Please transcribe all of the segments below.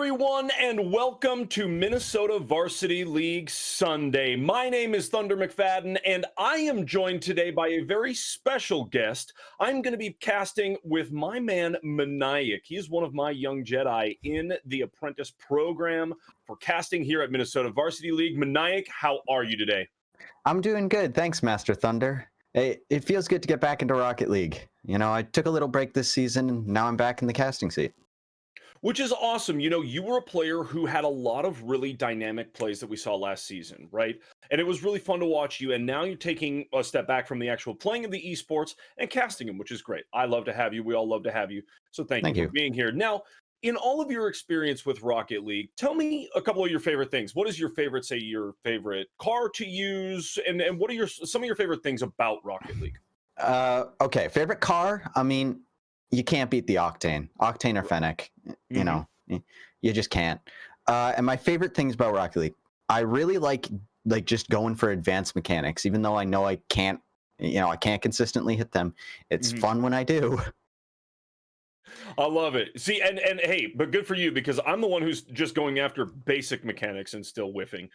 everyone, and welcome to Minnesota Varsity League Sunday. My name is Thunder McFadden, and I am joined today by a very special guest. I'm going to be casting with my man, Maniac. He is one of my young Jedi in the apprentice program for casting here at Minnesota Varsity League. Maniac, how are you today? I'm doing good. Thanks, Master Thunder. It feels good to get back into Rocket League. You know, I took a little break this season, and now I'm back in the casting seat. Which is awesome. You know, you were a player who had a lot of really dynamic plays that we saw last season, right? And it was really fun to watch you. And now you're taking a step back from the actual playing of the esports and casting them, which is great. I love to have you. We all love to have you. So thank you for being here. Now, in all of your experience with Rocket League, tell me a couple of your favorite things. What is your favorite, say, your favorite car to use? And what are some of your favorite things about Rocket League? Okay, favorite car? I mean, you can't beat the Octane or Fennec. You know, you just can't. And my favorite things about Rocket League, I really like just going for advanced mechanics, even though I know I can't consistently hit them. It's fun when I do. I love it. See, and hey, but good for you, because I'm the one who's just going after basic mechanics and still whiffing.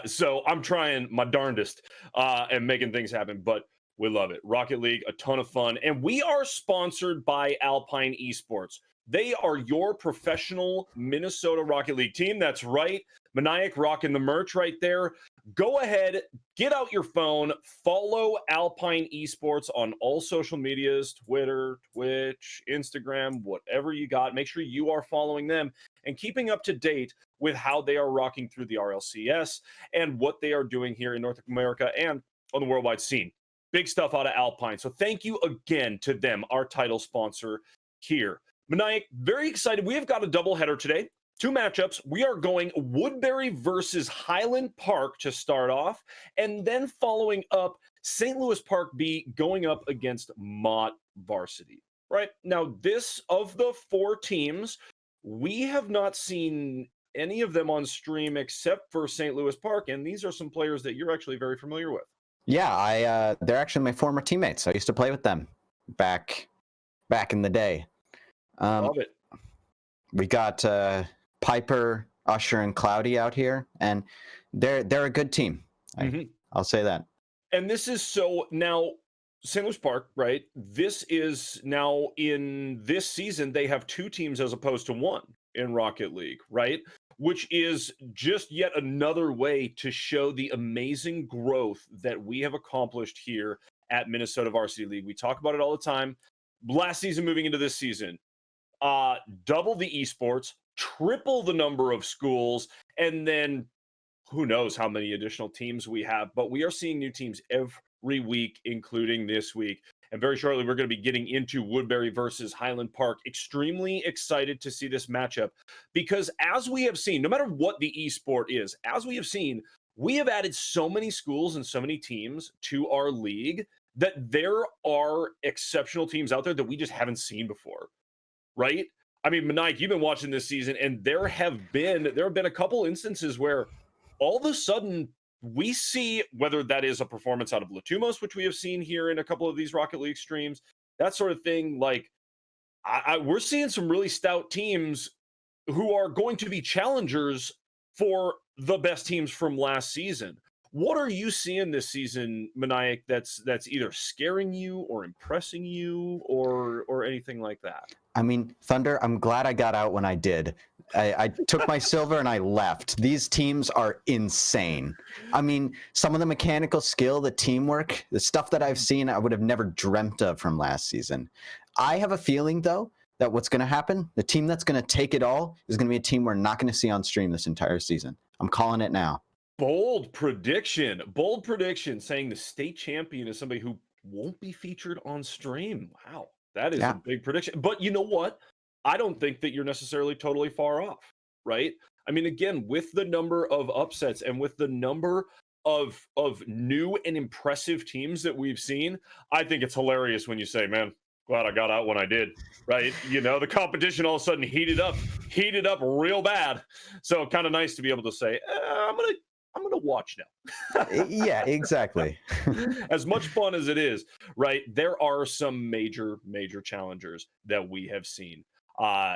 So I'm trying my darndest and making things happen, but we love it. Rocket League, a ton of fun. And we are sponsored by Alpine Esports. They are your professional Minnesota Rocket League team. That's right. Maniac rocking the merch right there. Go ahead, get out your phone, follow Alpine Esports on all social medias, Twitter, Twitch, Instagram, whatever you got. Make sure you are following them and keeping up to date with how they are rocking through the RLCS and what they are doing here in North America and on the worldwide scene. Big stuff out of Alpine. So thank you again to them, our title sponsor here. Maniac, very excited. We have got a doubleheader today. 2 matchups. We are going Woodbury versus Highland Park to start off, and then following up St. Louis Park B going up against Mott Varsity. Right now, this of the 4 teams, we have not seen any of them on stream except for St. Louis Park, and these are some players that you're actually very familiar with. Yeah, they're actually my former teammates. I used to play with them back in the day. Love it. We got Piper, Usher, and Cloudy out here, and they're a good team. I'll say that. And this is so now St. Louis Park, right? This is now in this season, they have 2 teams as opposed to 1 in Rocket League, right? Which is just yet another way to show the amazing growth that we have accomplished here at Minnesota Varsity League. We talk about it all the time. Last season, moving into this season, double the esports, triple the number of schools, and then who knows how many additional teams we have. But we are seeing new teams every week, including this week. And very shortly, we're going to be getting into Woodbury versus Highland Park. Extremely excited to see this matchup because as we have seen, no matter what the esport is, as we have seen, we have added so many schools and so many teams to our league that there are exceptional teams out there that we just haven't seen before, right? I mean, Maniac, you've been watching this season, and there have been a couple instances where all of a sudden we see, whether that is a performance out of Latumos, which we have seen here in a couple of these Rocket League streams, that sort of thing. Like, we're seeing some really stout teams who are going to be challengers for the best teams from last season. What are you seeing this season, Maniac, that's either scaring you or impressing you or anything like that? I mean, Thunder, I'm glad I got out when I did. I took my silver and I left. These teams are insane. I mean, some of the mechanical skill, the teamwork, the stuff that I've seen, I would have never dreamt of from last season. I have a feeling, though, that what's going to happen, the team that's going to take it all is going to be a team we're not going to see on stream this entire season. I'm calling it now. Bold prediction, saying the state champion is somebody who won't be featured on stream. Wow, that is a big prediction. But you know what? I don't think that you're necessarily totally far off, right? I mean, again, with the number of upsets and with the number of new and impressive teams that we've seen, I think it's hilarious when you say, man, glad I got out when I did, right? You know, the competition all of a sudden heated up real bad. So kind of nice to be able to say, I'm gonna watch now. Yeah, exactly. As much fun as it is, right? There are some major challengers that we have seen.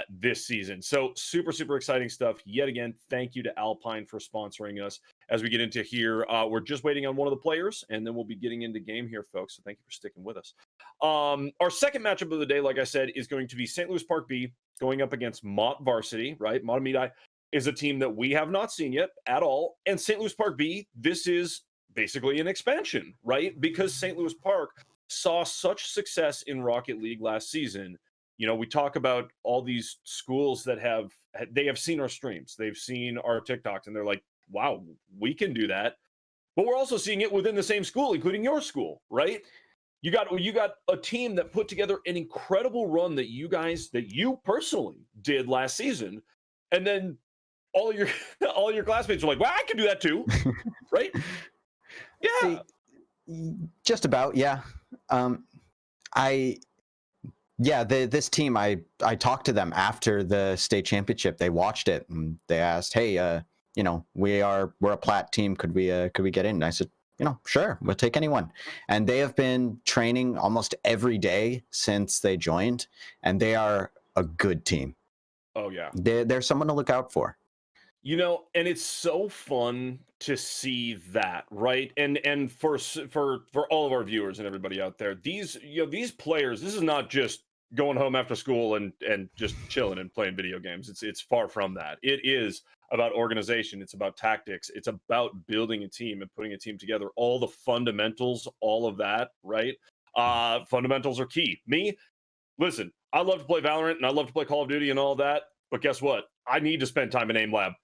this season. So super, super exciting stuff. Yet again, thank you to Alpine for sponsoring us. As we get into here, we're just waiting on one of the players, and then we'll be getting into game here, folks. So thank you for sticking with us. Our second matchup of the day, like I said, is going to be St. Louis Park B going up against Mott Varsity, right? Mott Amidai is a team that we have not seen yet at all. And St. Louis Park B, this is basically an expansion, right? Because St. Louis Park saw such success in Rocket League last season. You know, we talk about all these schools that have seen our streams, they've seen our TikToks, and they're like, wow, we can do that. But we're also seeing it within the same school, including your school, right? You got a team that put together an incredible run that you personally did last season, and then all your classmates were like, well, I can do that too, right? Yeah, just about, yeah. This team, I talked to them after the state championship. They watched it and they asked, hey, we're a plat team. Could we get in? And I said, sure, we'll take anyone. And they have been training almost every day since they joined, and they are a good team. Oh yeah, they're someone to look out for. And it's so fun to see that, right? And for all of our viewers and everybody out there, these players, this is not just going home after school and just chilling and playing video games. It's far from that. It is about organization. It's about tactics. It's about building a team and putting a team together. All the fundamentals, all of that, right? Fundamentals are key. Listen, I love to play Valorant and I love to play Call of Duty and all that. But guess what? I need to spend time in aim lab.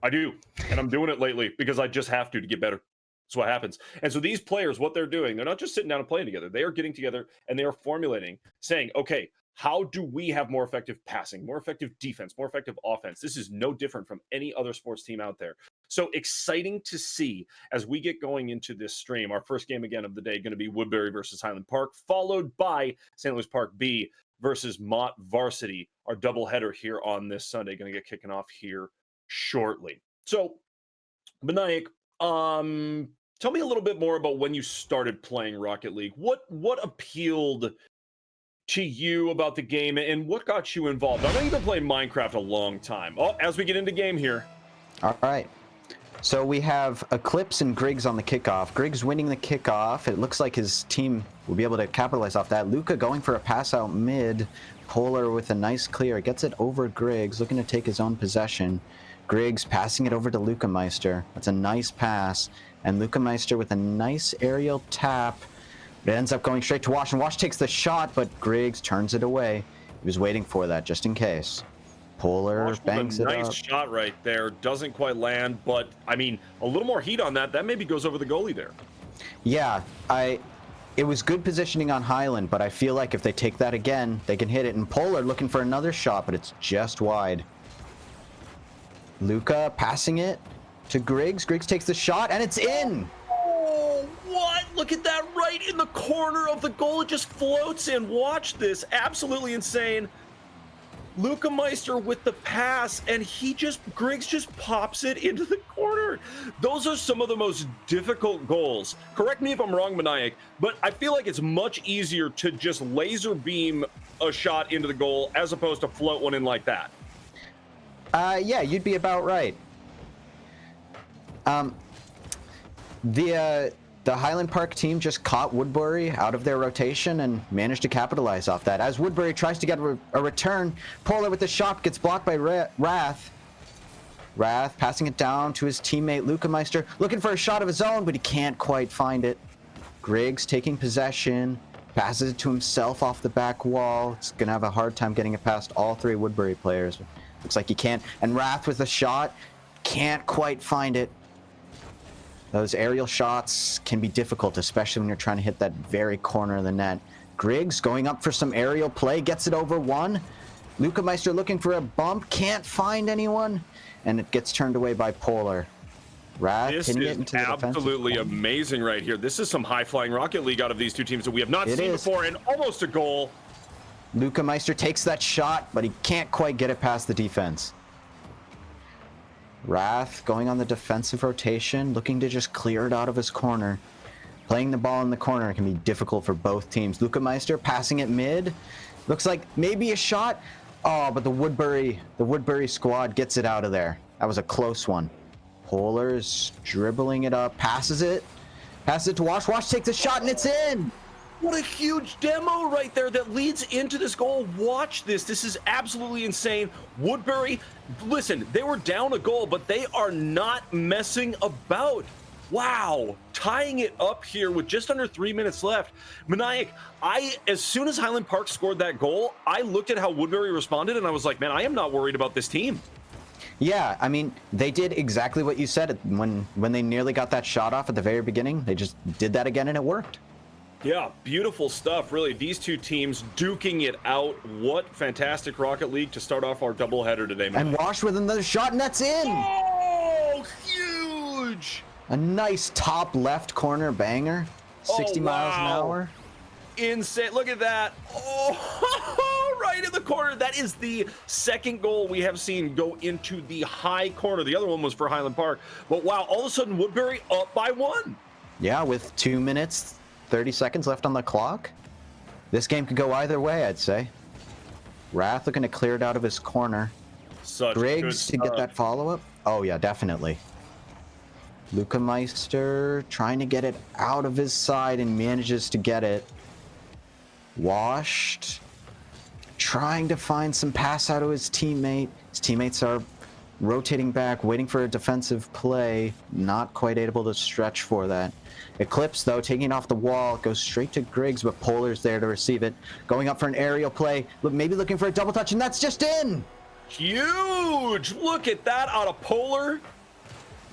I do. And I'm doing it lately because I just have to get better. That's what happens. And so these players, what they're doing, they're not just sitting down and playing together. They are getting together and they are formulating, saying, okay, how do we have more effective passing, more effective defense, more effective offense? This is no different from any other sports team out there. So exciting to see as we get going into this stream. Our first game again of the day going to be Woodbury versus Highland Park, followed by St. Louis Park B versus Mott Varsity. Our doubleheader here on this Sunday going to get kicking off here shortly. So, Benayak, tell me a little bit more about when you started playing Rocket League. What appealed to you about the game and what got you involved? I know you've been playing Minecraft a long time. As we get into game here. All right. So we have Eclipse and Griggs on the kickoff. Griggs winning the kickoff. It looks like his team will be able to capitalize off that. Luca going for a pass out mid. Polar with a nice clear. Gets it over Griggs, looking to take his own possession. Griggs passing it over to Luca Meister. That's a nice pass. And Luca Meister with a nice aerial tap. It ends up going straight to Wash, and Wash takes the shot, but Griggs turns it away. He was waiting for that just in case. Polar bangs it up. Nice shot right there. Doesn't quite land, but I mean, a little more heat on that. That maybe goes over the goalie there. Yeah, it was good positioning on Highland, but I feel like if they take that again, they can hit it. And Polar looking for another shot, but it's just wide. Luca passing it to Griggs. Griggs takes the shot, and it's in. Oh, what? Look at that right in the corner of the goal. It just floats in. Watch this. Absolutely insane. Luca Meister with the pass, and Griggs just pops it into the corner. Those are some of the most difficult goals. Correct me if I'm wrong, Maniac, but I feel like it's much easier to just laser beam a shot into the goal as opposed to float one in like that. Yeah, you'd be about right. The Highland Park team just caught Woodbury out of their rotation and managed to capitalize off that. As Woodbury tries to get a return, Polar with the shot gets blocked by Wrath. Wrath passing it down to his teammate Luca Meister, looking for a shot of his own, but he can't quite find it. Griggs taking possession, passes it to himself off the back wall. It's going to have a hard time getting it past all three Woodbury players. Looks like he can't. And Wrath with a shot, can't quite find it. Those aerial shots can be difficult, especially when you're trying to hit that very corner of the net. Griggs going up for some aerial play, gets it over one. Luca Meister looking for a bump, can't find anyone, and it gets turned away by Polar. Wrath hitting it into the defensive absolutely corner. Amazing right here. This is some high-flying Rocket League out of these two teams that we have not seen before, and almost a goal. Luca Meister takes that shot, but he can't quite get it past the defense. Wrath going on the defensive rotation, looking to just clear it out of his corner. Playing the ball in the corner can be difficult for both teams. Luca Meister passing it mid. Looks like maybe a shot. Oh, but the Woodbury squad gets it out of there. That was a close one. Polar's dribbling it up, passes it to Wash. Wash takes a shot and it's in. What a huge demo right there that leads into this goal. Watch this. This is absolutely insane. Woodbury, listen, they were down a goal, but they are not messing about. Wow, tying it up here with just under 3 minutes left. Maniac, as soon as Highland Park scored that goal, I looked at how Woodbury responded and I was like, man, I am not worried about this team. Yeah, I mean, they did exactly what you said when they nearly got that shot off at the very beginning. They just did that again and it worked. Yeah, beautiful stuff, really. These two teams duking it out. What fantastic Rocket League to start off our doubleheader today, man. And Wash with another shot and that's in. Oh, huge. A nice top left corner banger, 60 miles an hour. Insane. Look at that. Oh, right in the corner. That is the second goal we have seen go into the high corner. The other one was for Highland Park. But wow, all of a sudden Woodbury up by 1. Yeah, with 2 minutes, 30 seconds left on the clock. This game could go either way, I'd say. Wrath looking to clear it out of his corner. Griggs to get that follow-up. Oh, yeah, definitely. Luca Meister trying to get it out of his side and manages to get it. Washed. Trying to find some pass out of his teammate. His teammates are rotating back, waiting for a defensive play. Not quite able to stretch for that. Eclipse, though, taking it off the wall, goes straight to Griggs, but Polar's there to receive it. Going up for an aerial play, maybe looking for a double touch, and that's just in! Huge! Look at that out of Polar.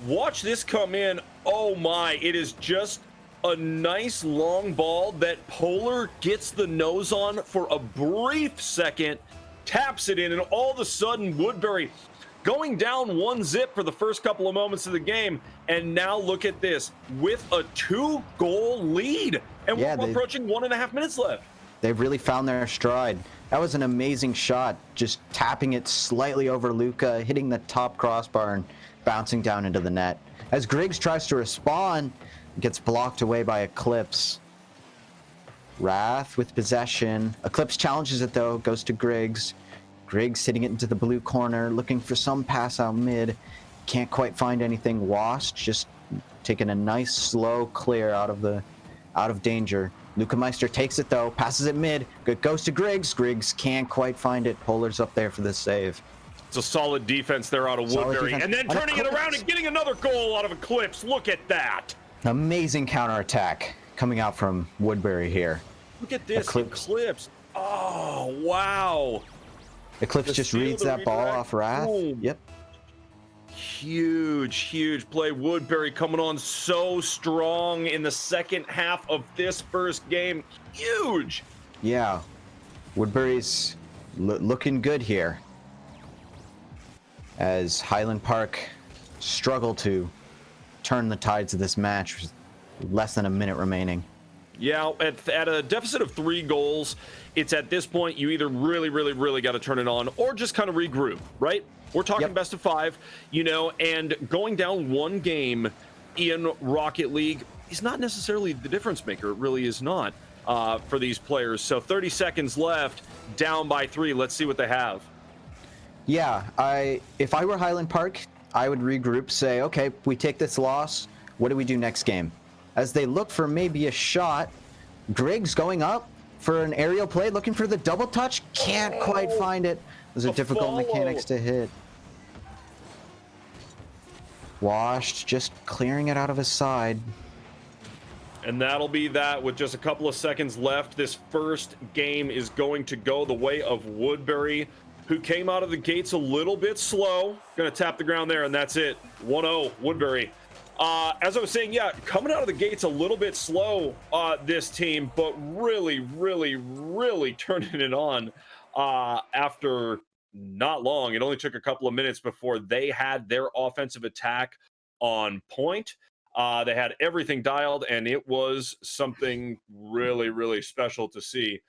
Watch this come in. Oh my, it is just a nice long ball that Polar gets the nose on for a brief second, taps it in, and all of a sudden Woodbury going down 1-0 for the first couple of moments of the game, and now look at this, with a 2-goal lead, and we're approaching 1.5 minutes left. They've really found their stride. That was an amazing shot, just tapping it slightly over Luca, hitting the top crossbar and bouncing down into the net. As Griggs tries to respond, gets blocked away by Eclipse. Wrath with possession. Eclipse challenges it though, goes to Griggs. Griggs hitting it into the blue corner, looking for some pass out mid. Can't quite find anything. Washed just taking a nice slow clear out of danger. Luca Meister takes it though, passes it mid, goes to Griggs. Griggs can't quite find it. Polar's up there for the save. It's a solid defense there out of Woodbury. And then turning it around and getting another goal out of Eclipse. Look at that. Amazing counterattack coming out from Woodbury here. Look at this. Eclipse. Oh, wow. Eclipse just reads that ball off Wrath. Boom. Yep. Huge play. Woodbury coming on so strong in the second half of this first game. Huge. Yeah. Woodbury's looking good here, as Highland Park struggle to turn the tides of this match with less than a minute remaining. Yeah, at a deficit of 3 goals, it's at this point you either really got to turn it on or just kind of regroup, right? We're talking best of 5, and going down 1 game in Rocket League is not necessarily the difference maker. It really is not for these players. So 30 seconds left, down by 3. Let's see what they have. Yeah, if I were Highland Park, I would regroup, say, okay, we take this loss. What do we do next game? As they look for maybe a shot, Griggs going up for an aerial play, looking for the double touch. Can't quite find it. Those are difficult mechanics to hit. Washed, just clearing it out of his side. And that'll be that with just a couple of seconds left. This first game is going to go the way of Woodbury, who came out of the gates a little bit slow. Gonna tap the ground there, and that's it. 1-0 Woodbury. As I was saying, yeah, coming out of the gates a little bit slow, this team, but really turning it on after not long. It only took a couple of minutes before they had their offensive attack on point. They had everything dialed, and it was something really special to see.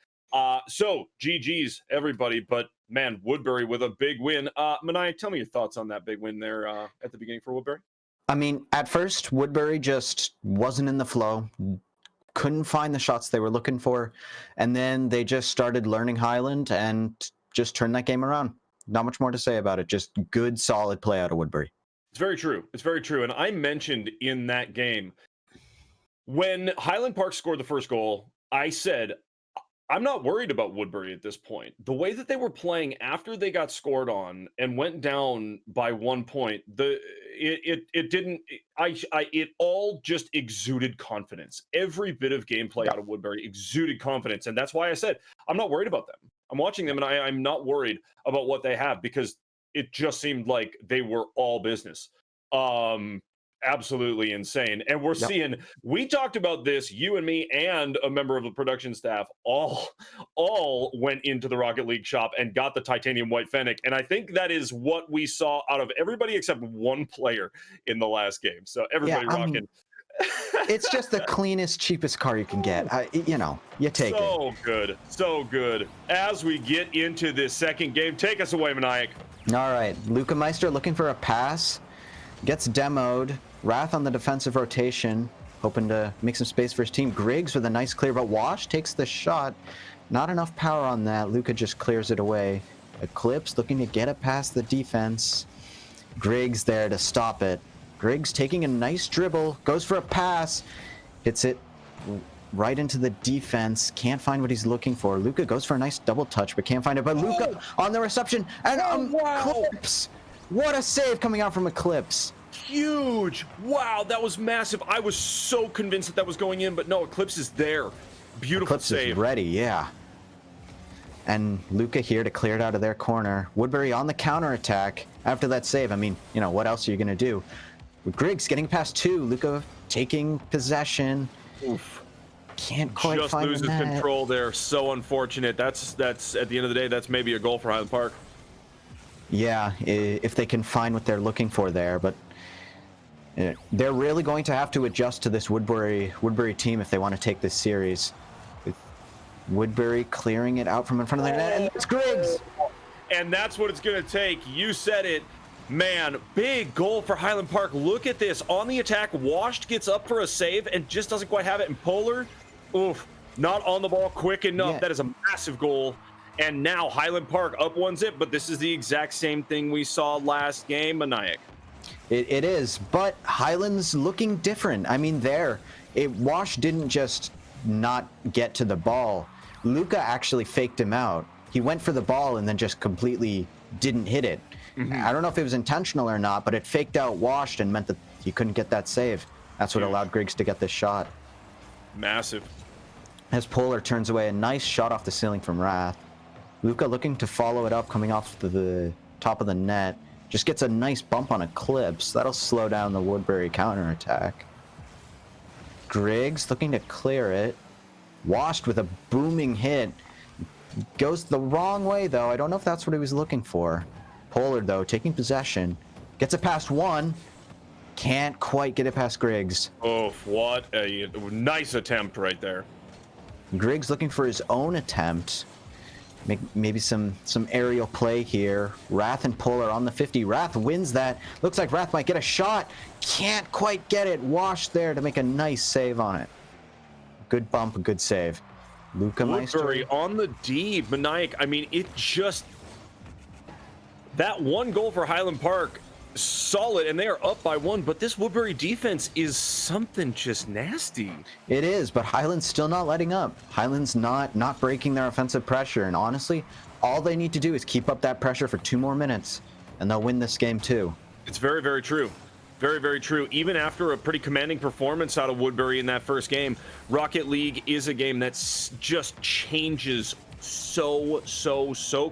So GG's everybody, but man, Woodbury with a big win. Maniac, tell me your thoughts on that big win there at the beginning for Woodbury. I mean, at first, Woodbury just wasn't in the flow, couldn't find the shots they were looking for, and then they just started learning Highland and just turned that game around. Not much more to say about it. Just good, solid play out of Woodbury. It's very true. It's very true. And I mentioned in that game, when Highland Park scored the first goal, I said, I'm not worried about Woodbury at this point. The way that they were playing after they got scored on and went down by 1 point, it all just exuded confidence. Every bit of gameplay out of Woodbury exuded confidence, and that's why I said I'm not worried about them. I'm watching them, and I'm not worried about what they have because it just seemed like they were all business. Absolutely insane. And we're seeing, we talked about this, you and me and a member of the production staff all went into the Rocket League shop and got the titanium white Fennec. And I think that is what we saw out of everybody except one player in the last game. So everybody rocking. It's just the cleanest, cheapest car you can get. You know, you take it. So good. So good. As we get into this second game, take us away, Maniac. All right. Luca Meister looking for a pass. Gets demoed. Wrath on the defensive rotation, hoping to make some space for his team. Griggs with a nice clear, but Wash takes the shot. Not enough power on that. Luca just clears it away. Eclipse looking to get it past the defense. Griggs there to stop it. Griggs taking a nice dribble, goes for a pass, hits it right into the defense. Can't find what he's looking for. Luca goes for a nice double touch, but can't find it. But Luca on the reception, and Eclipse. What a save coming out from Eclipse. Huge. Wow, that was massive. I was so convinced that was going in, but no, Eclipse is there. Beautiful Eclipse save. Is ready, yeah. And Luca here to clear it out of their corner. Woodbury on the counterattack after that save. I mean, you know, what else are you going to do? Griggs getting past two. Luca taking possession. Oof. Can't quite just find loses control there. So unfortunate. That's at the end of the day, that's maybe a goal for Highland Park. Yeah, if they can find what they're looking for there, but they're really going to have to adjust to this Woodbury team if they want to take this series. With Woodbury clearing it out from in front of their net, and it's Griggs. And that's what it's going to take. You said it. Man, big goal for Highland Park. Look at this. On the attack, Washed gets up for a save and just doesn't quite have it. And Polar, oof, not on the ball quick enough. Yeah. That is a massive goal. And now Highland Park up 1-0, but this is the exact same thing we saw last game, Maniac. It is, but Highland's looking different. I mean, Wash didn't just not get to the ball. Luca actually faked him out. He went for the ball and then just completely didn't hit it. I don't know if it was intentional or not, but it faked out Washed and meant that he couldn't get that save. That's what allowed Griggs to get this shot. Massive. As Polar turns away, a nice shot off the ceiling from Wrath. Luca looking to follow it up, coming off the top of the net. Just gets a nice bump on Eclipse. That'll slow down the Woodbury counterattack. Griggs looking to clear it. Washed with a booming hit. Goes the wrong way, though. I don't know if that's what he was looking for. Polar, though, taking possession. Gets it past one. Can't quite get it past Griggs. Oh, what a nice attempt right there. Griggs looking for his own attempt. Maybe some aerial play here. Wrath and Polar on the 50. Wrath wins that. Looks like Wrath might get a shot. Can't quite get it. Washed there to make a nice save on it. Good bump, a good save. Luca Meister on the D. Maniac, I mean, it just... That one goal for Highland Park, solid, and they are up by one, but this Woodbury defense is something just nasty. It is, but Highland's still not letting up. Highland's not breaking their offensive pressure, and honestly, all they need to do is keep up that pressure for 2 more minutes, and they'll win this game too. It's very, very true. Very, very true. Even after a pretty commanding performance out of Woodbury in that first game, Rocket League is a game that just changes so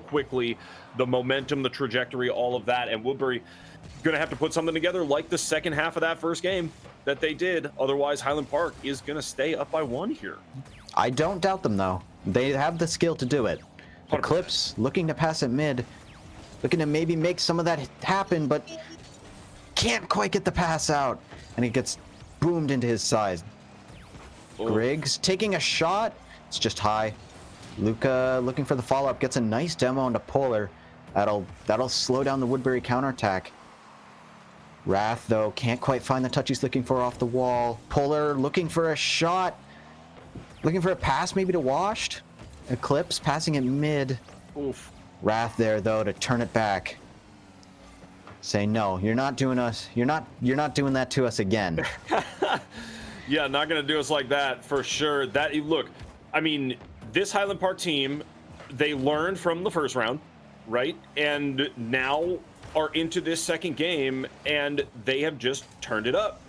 quickly. The momentum, the trajectory, all of that, and Woodbury going to have to put something together like the second half of that first game that they did. Otherwise, Highland Park is going to stay up by 1 here. I don't doubt them, though. They have the skill to do it. 100%. Eclipse looking to pass it mid, looking to maybe make some of that happen, but can't quite get the pass out, and it gets boomed into his side. Griggs taking a shot. It's just high. Luca looking for the follow-up, gets a nice demo into Polar. That'll slow down the Woodbury counterattack. Wrath, though, can't quite find the touch he's looking for off the wall. Polar looking for a shot. Looking for a pass maybe to Washed. Eclipse passing it mid. Oof. Wrath there though to turn it back. Say no, you're not doing doing that to us again. Yeah, not gonna do us like that for sure. Look, I mean, this Highland Park team, they learned from the first round, right? And now are into this second game, and they have just turned it up.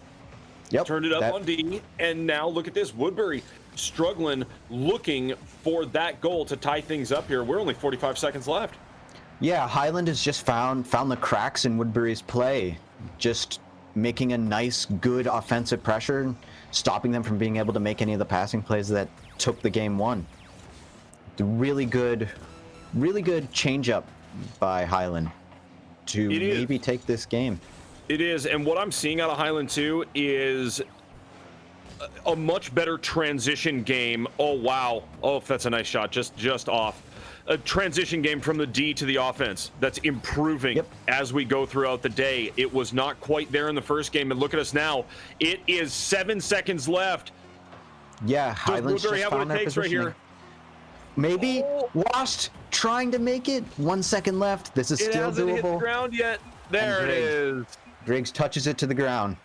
Yep. Turned it up on D, and now look at this. Woodbury struggling, looking for that goal to tie things up here. We're only 45 seconds left. Yeah, Highland has just found the cracks in Woodbury's play, just making a nice, good offensive pressure, stopping them from being able to make any of the passing plays that took the game one. The really good change-up by Highland to maybe take this game. It is, and what I'm seeing out of Highland too is a much better transition game. Oh wow! Oh, that's a nice shot, just off. A transition game from the D to the offense that's improving as we go throughout the day. It was not quite there in the first game, and look at us now. It is 7 seconds left. Yeah, Highland's just found their positioning. Right here. Maybe Washed trying to make it. 1 second left. This is still doable. It hasn't hit the ground yet. There it is. Griggs touches it to the ground,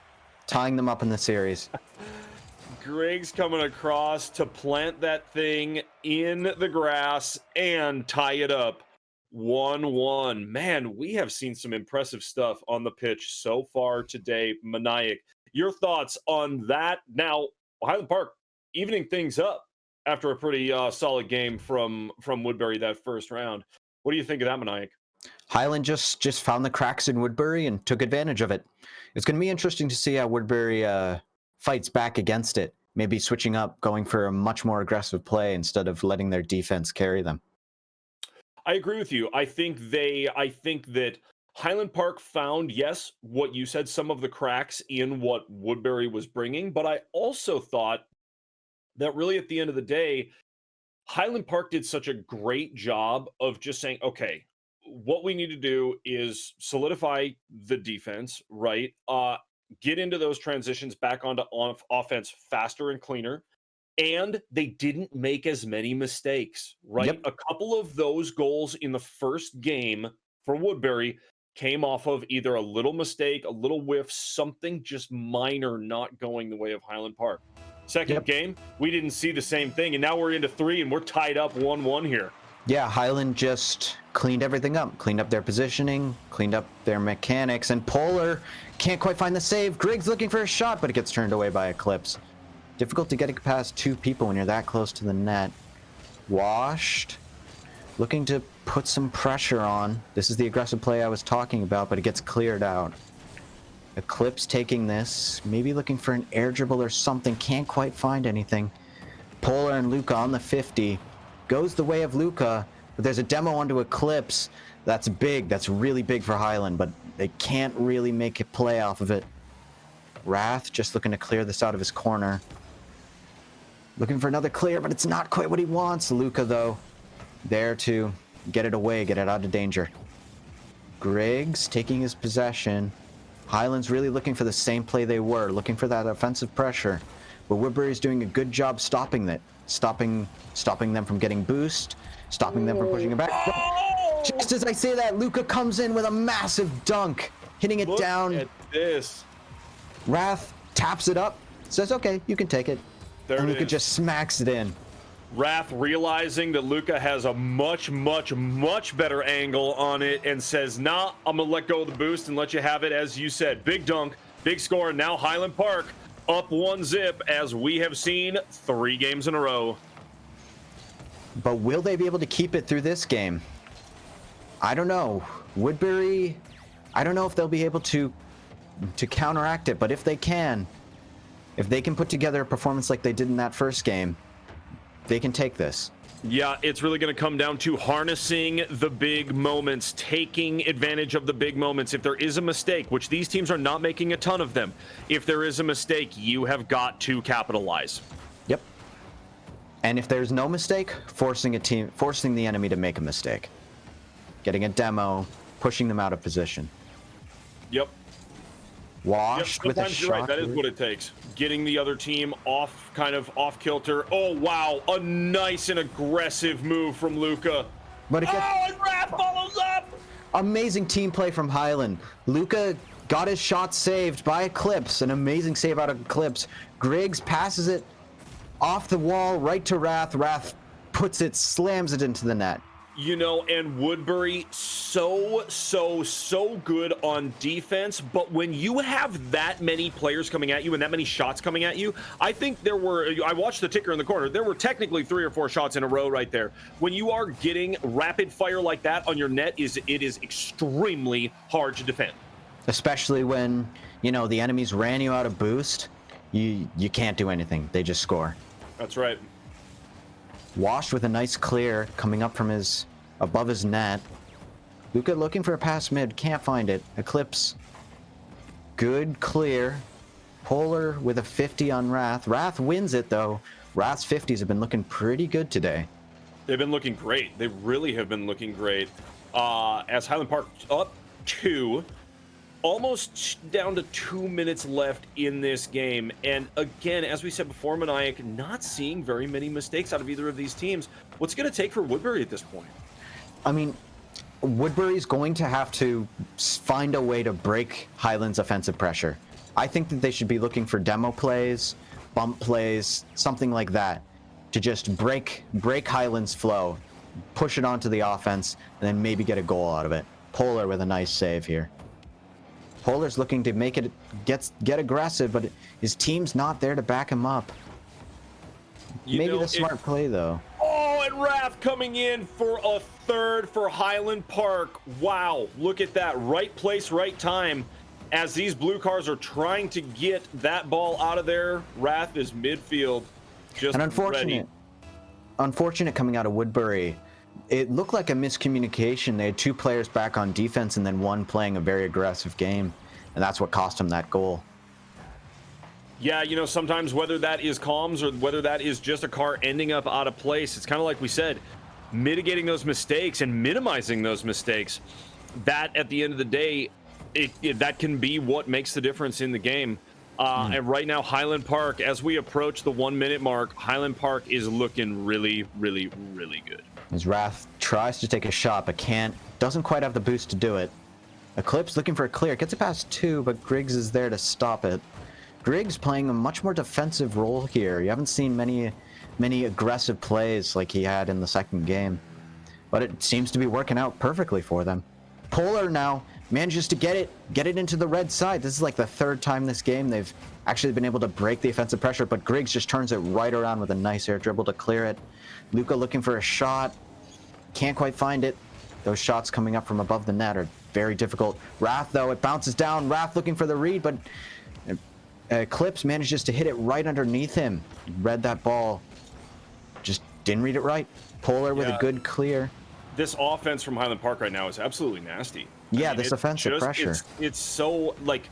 tying them up in the series. Griggs coming across to plant that thing in the grass and tie it up. 1-1. Man, we have seen some impressive stuff on the pitch so far today. Maniac, your thoughts on that? Now, Highland Park evening things up after a pretty solid game from Woodbury that first round. What do you think of that, Maniac? Highland just found the cracks in Woodbury and took advantage of it. It's going to be interesting to see how Woodbury fights back against it. Maybe switching up, going for a much more aggressive play instead of letting their defense carry them. I agree with you. I think that Highland Park found, yes, what you said, some of the cracks in what Woodbury was bringing, but I also thought that really at the end of the day, Highland Park did such a great job of just saying, okay, what we need to do is solidify the defense, right? Get into those transitions back onto offense faster and cleaner. And they didn't make as many mistakes, right? Yep. A couple of those goals in the first game for Woodbury came off of either a little mistake, a little whiff, something just minor not going the way of Highland Park. Second game, we didn't see the same thing. And now we're into 3 and we're tied up 1-1 here. Yeah, Highland just cleaned everything up, cleaned up their positioning, cleaned up their mechanics, and Polar can't quite find the save. Griggs looking for a shot, but it gets turned away by Eclipse. Difficult to get it past 2 people when you're that close to the net. Washed, looking to put some pressure on. This is the aggressive play I was talking about, but it gets cleared out. Eclipse taking this, maybe looking for an air dribble or something, can't quite find anything. Polar and Luca on the 50. Goes the way of Luca, but there's a demo onto Eclipse. That's big. That's really big for Highland, but they can't really make a play off of it. Wrath just looking to clear this out of his corner. Looking for another clear, but it's not quite what he wants. Luca, though, there to get it away, get it out of danger. Griggs taking his possession. Highland's really looking for the same play they were, looking for that offensive pressure. But Woodbury's doing a good job stopping that. Stopping them from getting boost, stopping them from pushing it back. Just as I say that, Luca comes in with a massive dunk, hitting it down. Look at this. Wrath taps it up, says, okay, you can take it. And Luca just smacks it in. Wrath realizing that Luca has a much, much, much better angle on it and says, nah, I'm going to let go of the boost and let you have it. As you said, big dunk, big score. Now Highland Park up 1-0 as we have seen 3 games in a row. But will they be able to keep it through this game? I don't know. Woodbury, I don't know if they'll be able to counteract it, but if they can put together a performance like they did in that first game, they can take this. Yeah, it's really going to come down to harnessing the big moments, taking advantage of the big moments. If there is a mistake, which these teams are not making a ton of them, if there is a mistake, you have got to capitalize. Yep. And if there's no mistake, forcing the enemy to make a mistake. Getting a demo, pushing them out of position. Yep. Washed with a shot. You're right. That is what it takes. Getting the other team off kilter. Oh, wow. A nice and aggressive move from Luca. But it gets and Raph follows up. amazing team play from Highland. Luca got his shot saved by Eclipse. An amazing save out of Eclipse. Griggs passes it off the wall right to Wrath. Wrath puts it, slams it into the net. You know, and Woodbury, so good on defense. But when you have that many players coming at you and that many shots coming at you, I think I watched the ticker in the corner. There were technically 3 or 4 shots in a row right there. When you are getting rapid fire like that on your net, it is extremely hard to defend. Especially when, you know, the enemies ran you out of boost. You can't do anything. They just score. That's right. Washed with a nice clear coming up from above his net. Luca looking for a pass mid, can't find it. Eclipse, good clear. Polar with a 50 on Wrath. Wrath wins it though. Wrath's 50s have been looking pretty good today. They've been looking great. They really have been looking great. As Highland Park up 2. Almost down to 2 minutes left in this game. And again, as we said before, Maniac, not seeing very many mistakes out of either of these teams. What's going to take for Woodbury at this point? I mean, Woodbury's going to have to find a way to break Highland's offensive pressure. I think that they should be looking for demo plays, bump plays, something like that, to just break Highland's flow, push it onto the offense, and then maybe get a goal out of it. Polar with a nice save here. Polar's looking to make it get aggressive, but his team's not there to back him up. Maybe the smart play though. Oh, and Wrath coming in for a third for Highland Park. Wow, look at that. Right place, right time. As these blue cars are trying to get that ball out of there, Wrath is midfield. Just and unfortunate coming out of Woodbury. It looked like a miscommunication. They had 2 players back on defense and then one playing a very aggressive game, and that's what cost them that goal. Yeah, you know, sometimes whether that is comms or whether that is just a car ending up out of place, it's kind of like we said, mitigating those mistakes and minimizing those mistakes. That, at the end of the day, that can be what makes the difference in the game. And right now, Highland Park, as we approach the 1 minute mark, Highland Park is looking really good. As Wrath tries to take a shot, but doesn't quite have the boost to do it. Eclipse looking for a clear, gets it past 2, but Griggs is there to stop it. Griggs playing a much more defensive role here. You haven't seen many aggressive plays like he had in the second game, but it seems to be working out perfectly for them. Polar now manages to get it into the red side. This is like the 3rd time this game they've actually been able to break the offensive pressure, but Griggs just turns it right around with a nice air dribble to clear it. Luca looking for a shot, can't quite find it. Those shots coming up from above the net are very difficult. Wrath though, it bounces down. Wrath looking for the read, but Eclipse manages to hit it right underneath him. Read that ball, just didn't read it right. Polar with a good clear. This offense from Highland Park right now is absolutely nasty. Yeah, this offensive pressure. It's so, like,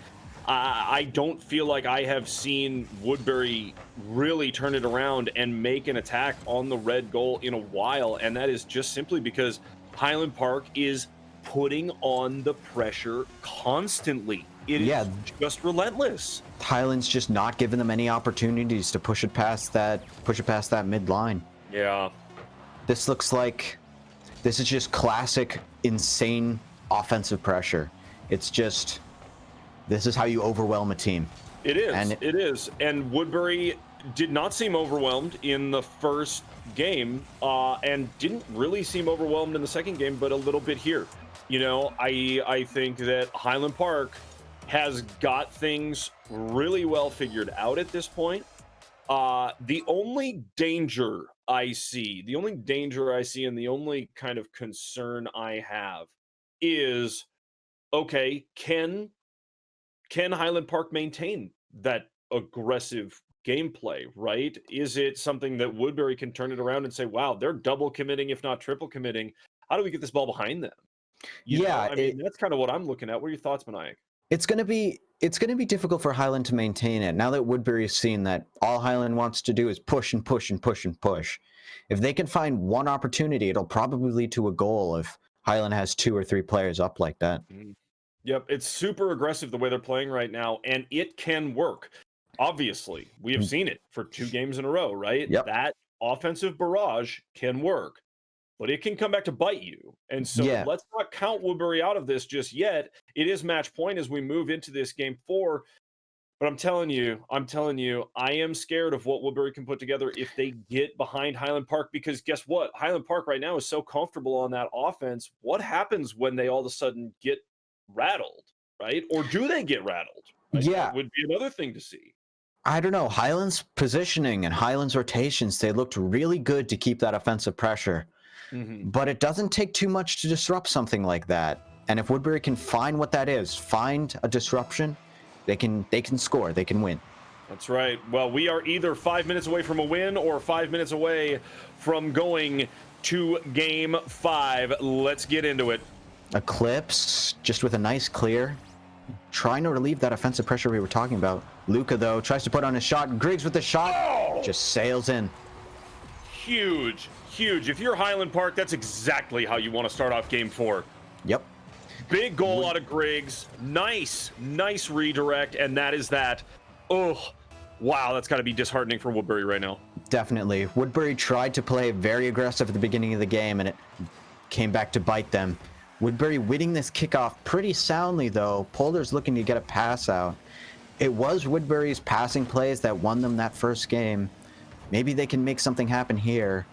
I don't feel like I have seen Woodbury really turn it around and make an attack on the red goal in a while, and that is just simply because Highland Park is putting on the pressure constantly. It is just relentless. Highland's just not giving them any opportunities to push it past that mid line. Yeah. This looks like this is just classic insane offensive pressure. It's just, this is how you overwhelm a team. It is. And Woodbury did not seem overwhelmed in the first game, and didn't really seem overwhelmed in the second game, but a little bit here. You know, I think that Highland Park has got things really well figured out at this point. The only danger I see, and the only kind of concern I have is, okay, can Highland Park maintain that aggressive gameplay, right? Is it something that Woodbury can turn it around and say, wow, they're double committing, if not triple committing. How do we get this ball behind them? I mean, that's kind of what I'm looking at. What are your thoughts, Maniac? It's gonna be difficult for Highland to maintain it now that Woodbury's seen that all Highland wants to do is push and push and push and push. If they can find one opportunity, it'll probably lead to a goal if Highland has 2 or 3 players up like that. Yep, it's super aggressive the way they're playing right now, and it can work. Obviously, we have seen it for 2 games in a row, right? Yep. That offensive barrage can work. but it can come back to bite you. And so Yeah, let's not count Woodbury out of this just yet. It is match point as we move into this game 4. But I'm telling you, I am scared of what Woodbury can put together if they get behind Highland Park, because guess what? Highland Park right now is so comfortable on that offense. What happens when they all of a sudden get rattled, right? Or do they get rattled? Right? yeah. That would be another thing to see. I don't know. Highland's positioning and Highland's rotations, they looked really good to keep that offensive pressure. Mhm. But it doesn't take too much to disrupt something like that. And if Woodbury can find what that is, find a disruption, they can score, they can win. That's right. Well, we are either 5 minutes away from a win or 5 minutes away from going to game 5. Let's get into it. Eclipse, just with a nice clear, trying to relieve that offensive pressure we were talking about. Luca, though, tries to put on a shot. Griggs with the shot, just sails in. Huge, huge. If you're Highland Park, that's exactly how you want to start off game 4. Yep. Big goal out of Griggs. Nice redirect, and that is that. Oh, wow, that's got to be disheartening for Woodbury right now. Definitely. Woodbury tried to play very aggressive at the beginning of the game, and it came back to bite them. Woodbury winning this kickoff pretty soundly, though. Polar's looking to get a pass out. It was Woodbury's passing plays that won them that first game. Maybe they can make something happen here.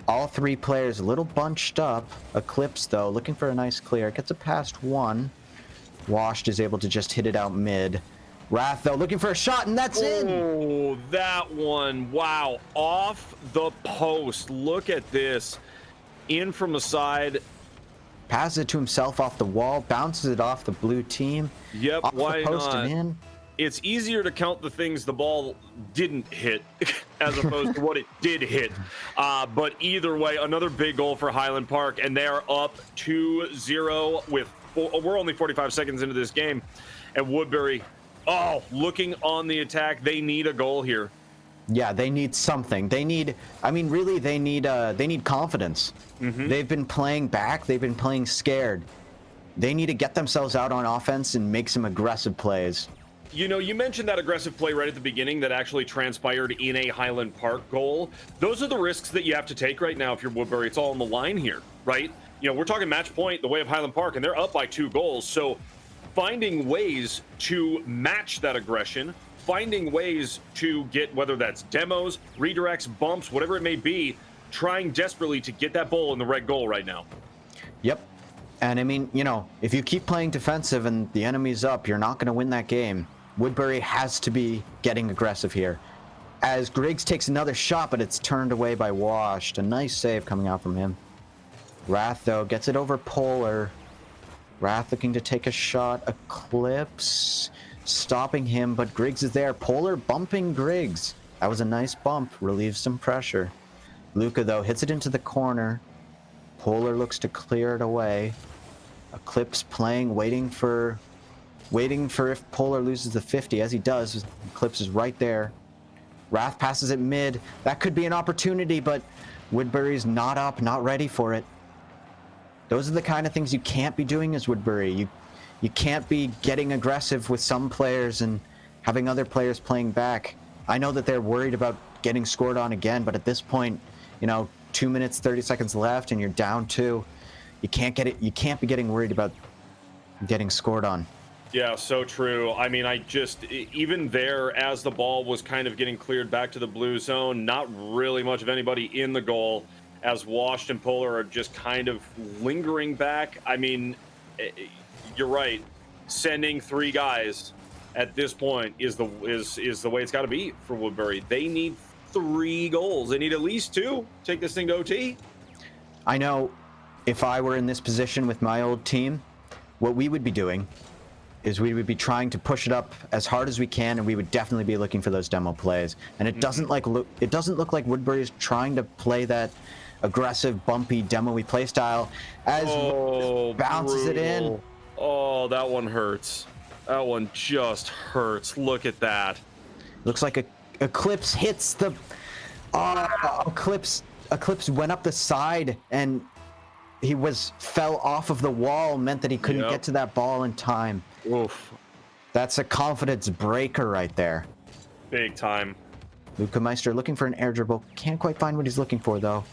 All 3 players a little bunched up. Eclipse, though, looking for a nice clear. Gets it past 1. Washed is able to just hit it out mid. Wrath, though, looking for a shot, and that's in! Oh, that one. Wow. Off the post. Look at this. In from the side. Passes it to himself off the wall. Bounces it off the blue team. Yep, Off why the post not? and in. It's easier to count the things the ball didn't hit as opposed to what it did hit. But either way, another big goal for Highland Park, and they are up 2-0 with we're only 45 seconds into this game. And Woodbury, looking on the attack. They need a goal here. Yeah, they need something. They need, I mean, really, they need confidence. Mm-hmm. They've been playing back. They've been playing scared. They need to get themselves out on offense and make some aggressive plays. You know, you mentioned that aggressive play right at the beginning that actually transpired in a Highland Park goal. Those are the risks that you have to take right now if you're Woodbury. It's all on the line here, right? You know, we're talking match point the way of Highland Park, and they're up by 2 goals. So finding ways to match that aggression, finding ways to get, whether that's demos, redirects, bumps, whatever it may be, trying desperately to get that ball in the red goal right now. Yep. And I mean, you know, if you keep playing defensive and the enemy's up, you're not going to win that game. Woodbury has to be getting aggressive here. As Griggs takes another shot, but it's turned away by Washed. A nice save coming out from him. Wrath, though, gets it over Polar. Wrath looking to take a shot. Eclipse stopping him, but Griggs is there. Polar bumping Griggs. That was a nice bump. Relieves some pressure. Luca, though, hits it into the corner. Polar looks to clear it away. Eclipse playing, waiting for if Polar loses the 50. As he does, Eclipse is right there. Wrath passes it mid. That could be an opportunity, but Woodbury's not up, not ready for it. Those are the kind of things you can't be doing as Woodbury. You can't be getting aggressive with some players and having other players playing back. I know that they're worried about getting scored on again, but at this point, you know, 2 minutes, 30 seconds left, and you're down 2. You can't get it. You can't be getting worried about getting scored on. Yeah, so true. I mean, even there, as the ball was kind of getting cleared back to the blue zone, not really much of anybody in the goal, as Washed and Polar are just kind of lingering back. I mean, you're right. Sending 3 guys at this point is the way it's got to be for Woodbury. They need 3 goals. They need at least 2. Take this thing to OT. I know if I were in this position with my old team, what we would be doing is we would be trying to push it up as hard as we can, and we would definitely be looking for those demo plays. And it doesn't look like Woodbury is trying to play that aggressive, bumpy, demo-y play style as bounces it in. Oh, that one hurts. That one just hurts. Look at that. Looks like Eclipse hits the Eclipse went up the side, and he fell off of the wall, meant that he couldn't get to that ball in time. Oof. That's a confidence breaker right there. Big time. Luca Meister looking for an air dribble. Can't quite find what he's looking for, though.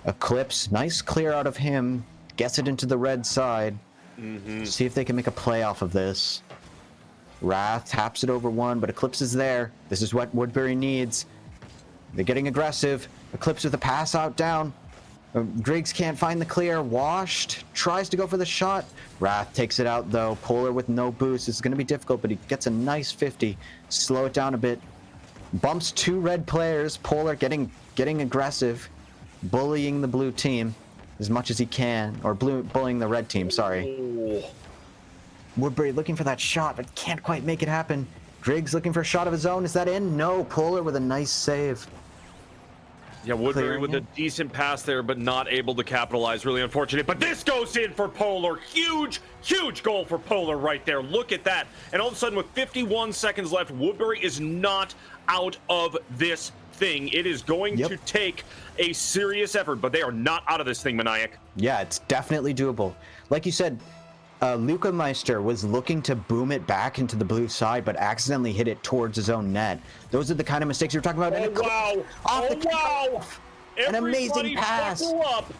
Eclipse, nice clear out of him. Gets it into the red side. See if they can make a play off of this. Wrath taps it over one, but Eclipse is there. This is what Woodbury needs. They're getting aggressive. Eclipse with a pass out down. Griggs can't find the clear. Washed. Tries to go for the shot. Wrath takes it out, though. Polar with no boost. It's going to be difficult, but he gets a nice 50. Slow it down a bit. Bumps two red players. Polar getting aggressive. Bullying the blue team as much as he can. Or bullying the red team, sorry. Woodbury looking for that shot, but can't quite make it happen. Griggs looking for a shot of his own. Is that in? No. Polar with a nice save. Yeah, Woodbury with a decent pass there, but not able to capitalize. Really unfortunate. But this goes in for Polar. Huge, huge goal for Polar right there. Look at that. And all of a sudden, with 51 seconds left, Woodbury is not out of this thing. It is going to take a serious effort, but they are not out of this thing, Maniac. Yeah, it's definitely doable. Like you said, Luca Meister was looking to boom it back into the blue side, but accidentally hit it towards his own net. Those are the kind of mistakes you're talking about. Wow! An amazing pass. Buckle up,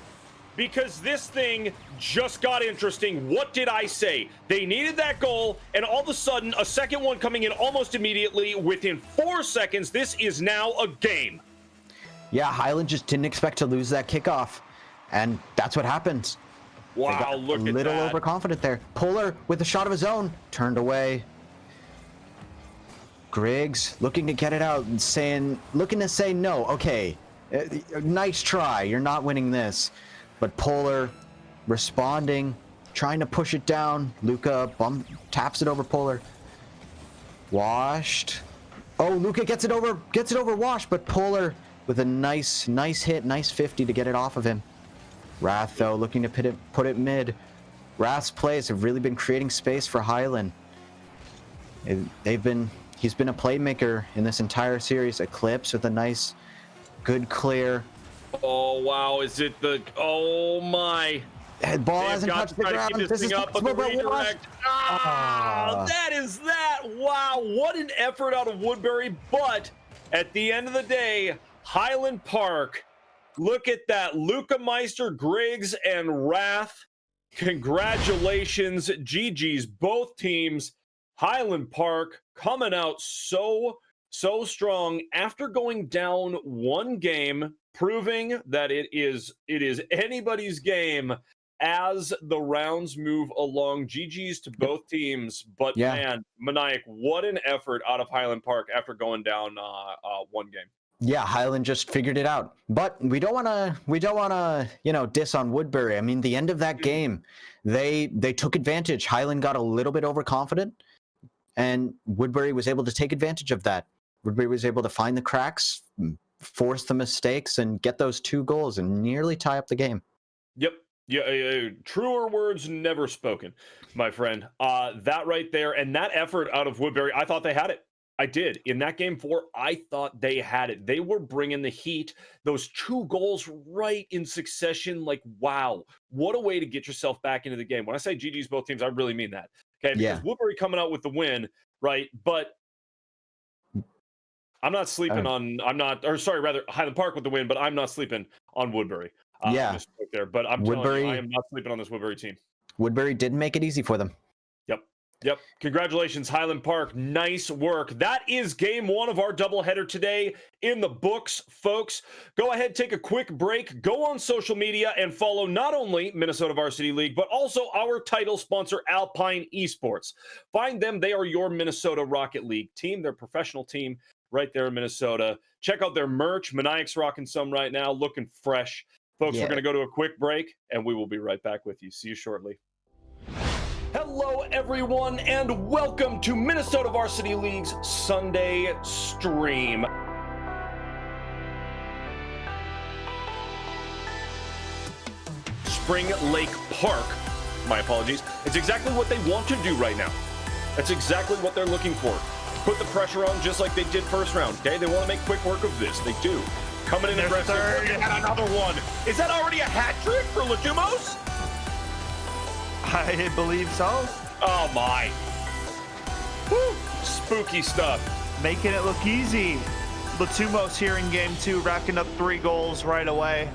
because this thing just got interesting. What did I say? They needed that goal, and all of a sudden, a second one coming in almost immediately. Within 4 seconds, this is now a game. Yeah, Highland just didn't expect to lose that kickoff, and that's what happened. Wow, look at that. A little overconfident there. Polar with a shot of his own, turned away. Griggs looking to get it out and looking to say no. Okay, nice try. You're not winning this. But Polar responding, trying to push it down. Luca taps it over Polar. Washed. Oh, Luca gets it over Washed, but Polar with a nice hit, nice 50 to get it off of him. Wrath, though, looking to put it mid. Wrath's plays have really been creating space for Highland. He's been a playmaker in this entire series. Eclipse with a nice, good clear. Oh, wow. Is it the... Oh, my. Ball hasn't touched the ground. This is up, but the redirect. That is that. Wow. What an effort out of Woodbury. But at the end of the day, Highland Park... Look at that. Luca Meister, Griggs, and Wrath. Congratulations. GG's, both teams. Highland Park coming out so strong after going down one game, proving that it is anybody's game as the rounds move along. GG's to both teams. But man, Maniac, what an effort out of Highland Park after going down one game. Yeah, Highland just figured it out. But we don't want to, diss on Woodbury. I mean, the end of that game, they took advantage. Highland got a little bit overconfident, and Woodbury was able to take advantage of that. Woodbury was able to find the cracks, force the mistakes, and get those 2 goals and nearly tie up the game. Yep. Yeah, truer words never spoken, my friend. That right there, and that effort out of Woodbury, I thought they had it. I did. In that game 4, I thought they had it. They were bringing the heat. Those 2 goals right in succession. Like, wow. What a way to get yourself back into the game. When I say GG's both teams, I really mean that. Okay, because Woodbury coming out with the win, right? But I'm not sleeping Highland Park with the win, but I'm not sleeping on Woodbury. But I'm telling you, I am not sleeping on this Woodbury team. Woodbury didn't make it easy for them. Yep. Congratulations, Highland Park. Nice work. That is game 1 of our doubleheader today in the books, folks. Go ahead, take a quick break. Go on social media and follow not only Minnesota Varsity League, but also our title sponsor, Alpine Esports. Find them. They are your Minnesota Rocket League team. They're a professional team right there in Minnesota. Check out their merch. Maniac's rocking some right now, looking fresh. Folks, we're going to go to a quick break, and we will be right back with you. See you shortly. Hello, everyone, and welcome to Minnesota Varsity League's Sunday stream. Spring Lake Park, my apologies, it's exactly what they want to do right now. That's exactly what they're looking for. Put the pressure on just like they did first round, okay? They want to make quick work of this. They do. Coming in aggressive. And another one. Is that already a hat trick for Latumos? I believe so. Oh my. Woo. Spooky stuff. Making it look easy. Latumos here in game 2, racking up 3 goals right away.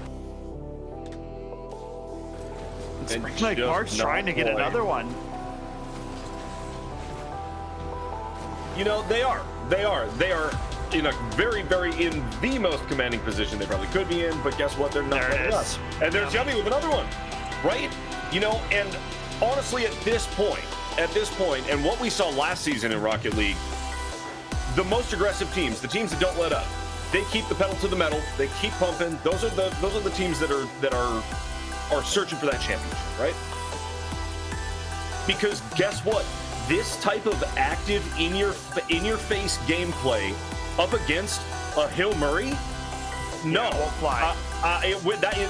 Like Mark's trying to get another one. You know, they are in a very, in the most commanding position they probably could be in, but guess what? They're not. There it is. And there's Yummy with another one, right? You know, and honestly, at this point, and what we saw last season in Rocket League, the most aggressive teams, the teams that don't let up, they keep the pedal to the metal, they keep pumping. Those are the teams that are searching for that championship, right? Because guess what? This type of active in your face gameplay up against a Hill Murray, no, yeah, won't fly.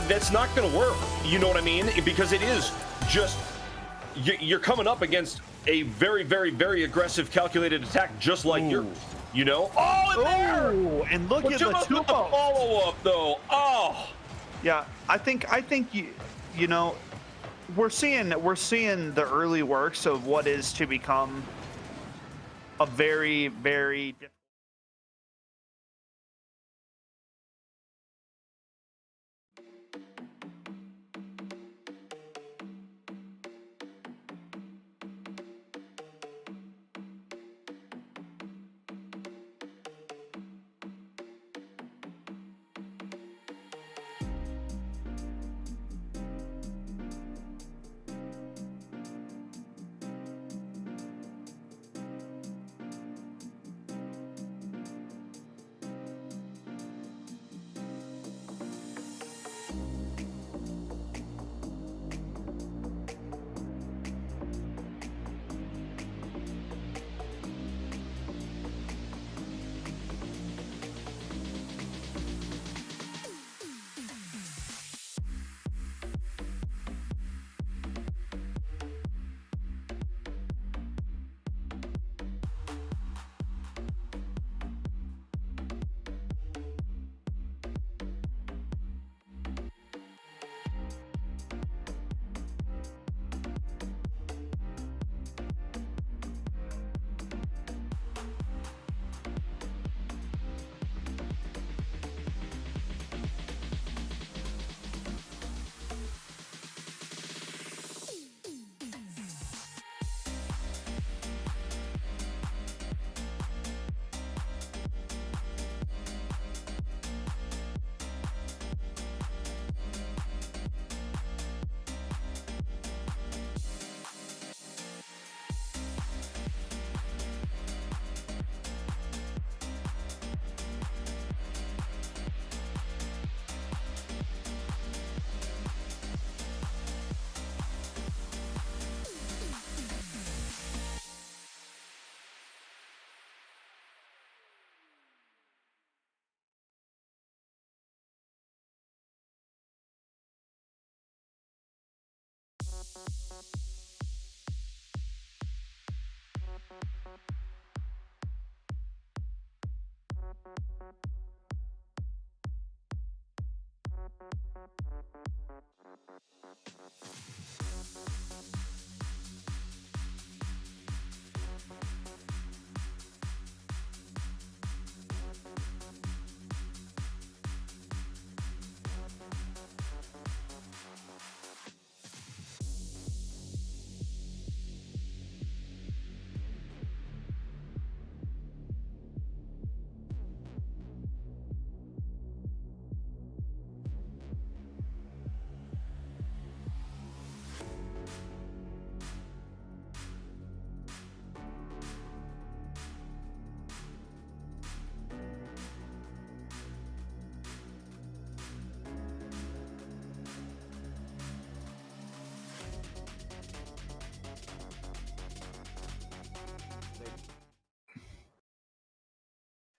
That's not going to work. You know what I mean? Because it is just you're coming up against a very, very aggressive, calculated attack, just like yours. You know? Oh, there! And look at the two follow-up, though. Oh, yeah. I think you know, we're seeing the early works of what is to become a very, very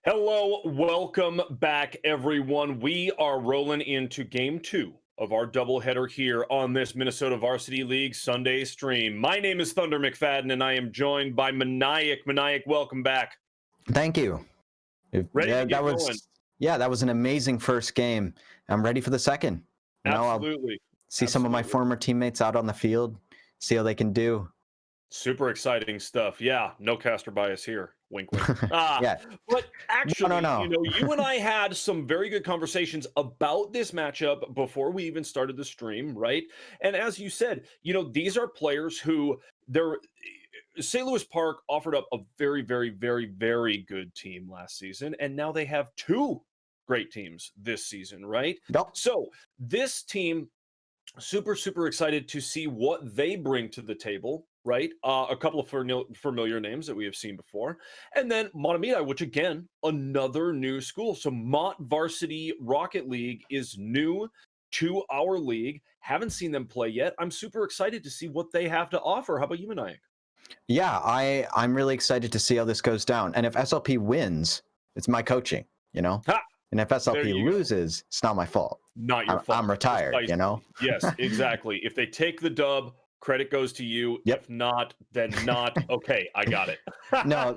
hello, welcome back, everyone. We are rolling into Game 2 of our doubleheader here on this Minnesota Varsity League Sunday stream. My name is Thunder McFadden, and I am joined by Maniac. Maniac, welcome back. Thank you. Ready to get going. Yeah, that was an amazing first game. I'm ready for the second. Absolutely. See some of my former teammates out on the field, see how they can do. Super exciting stuff. Yeah, no caster bias here. Wink, wink. Yeah. But actually, No. you and I had some very good conversations about this matchup before we even started the stream, right? And as you said, these are players who they're St. Louis Park offered up a very, very, very, very good team last season, and now they have two great teams this season, right? Yep. So this team, super, super excited to see what they bring to the table, right? A couple of familiar names that we have seen before. And then Montemita, which again, another new school. So Mott Varsity Rocket League is new to our league. Haven't seen them play yet. I'm super excited to see what they have to offer. How about you, Maniac? Yeah, I'm really excited to see how this goes down. And if SLP wins, it's my coaching, Ha! And if There SLP you go. loses, it's not my fault. Not your fault. I'm retired, Precisely. Yes, exactly. If they take the dub, credit goes to you. Yep. If not, then not. Okay, I got it. No,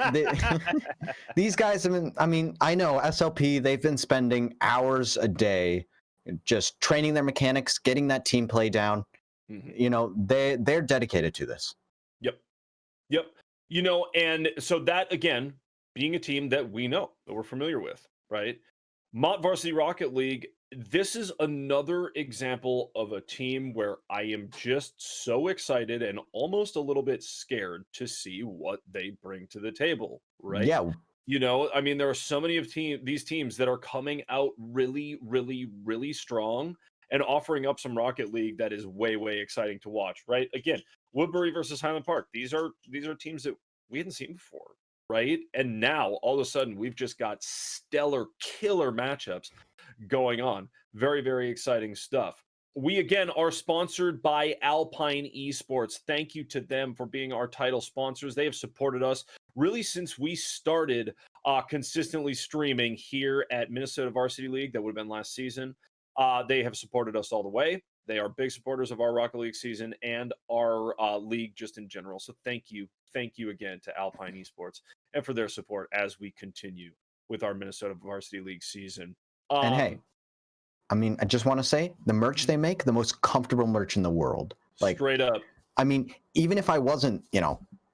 these guys, I mean, I know SLP, they've been spending hours a day just training their mechanics, getting that team play down. They're dedicated to this. Yep. And so that, again, being a team that we know, that we're familiar with, right? Mott Varsity Rocket League, this is another example of a team where I am just so excited and almost a little bit scared to see what they bring to the table, right? Yeah. I mean, there are so many of these teams that are coming out really, really, really strong and offering up some Rocket League that is way, way exciting to watch, right? Again, Woodbury versus Highland Park. These are teams that we hadn't seen before, right? And now all of a sudden we've just got stellar killer matchups going on. Very, very exciting stuff. We again are sponsored by Alpine Esports. Thank you to them for being our title sponsors. They have supported us really since we started consistently streaming here at Minnesota Varsity League. That would have been last season. They have supported us all the way. They are big supporters of our Rocket League season and our league just in general. So thank you again to Alpine Esports and for their support as we continue with our Minnesota Varsity League season. And hey, I mean, I just want to say the merch they make, the most comfortable merch in the world. Like, straight up. I mean, even if I wasn't,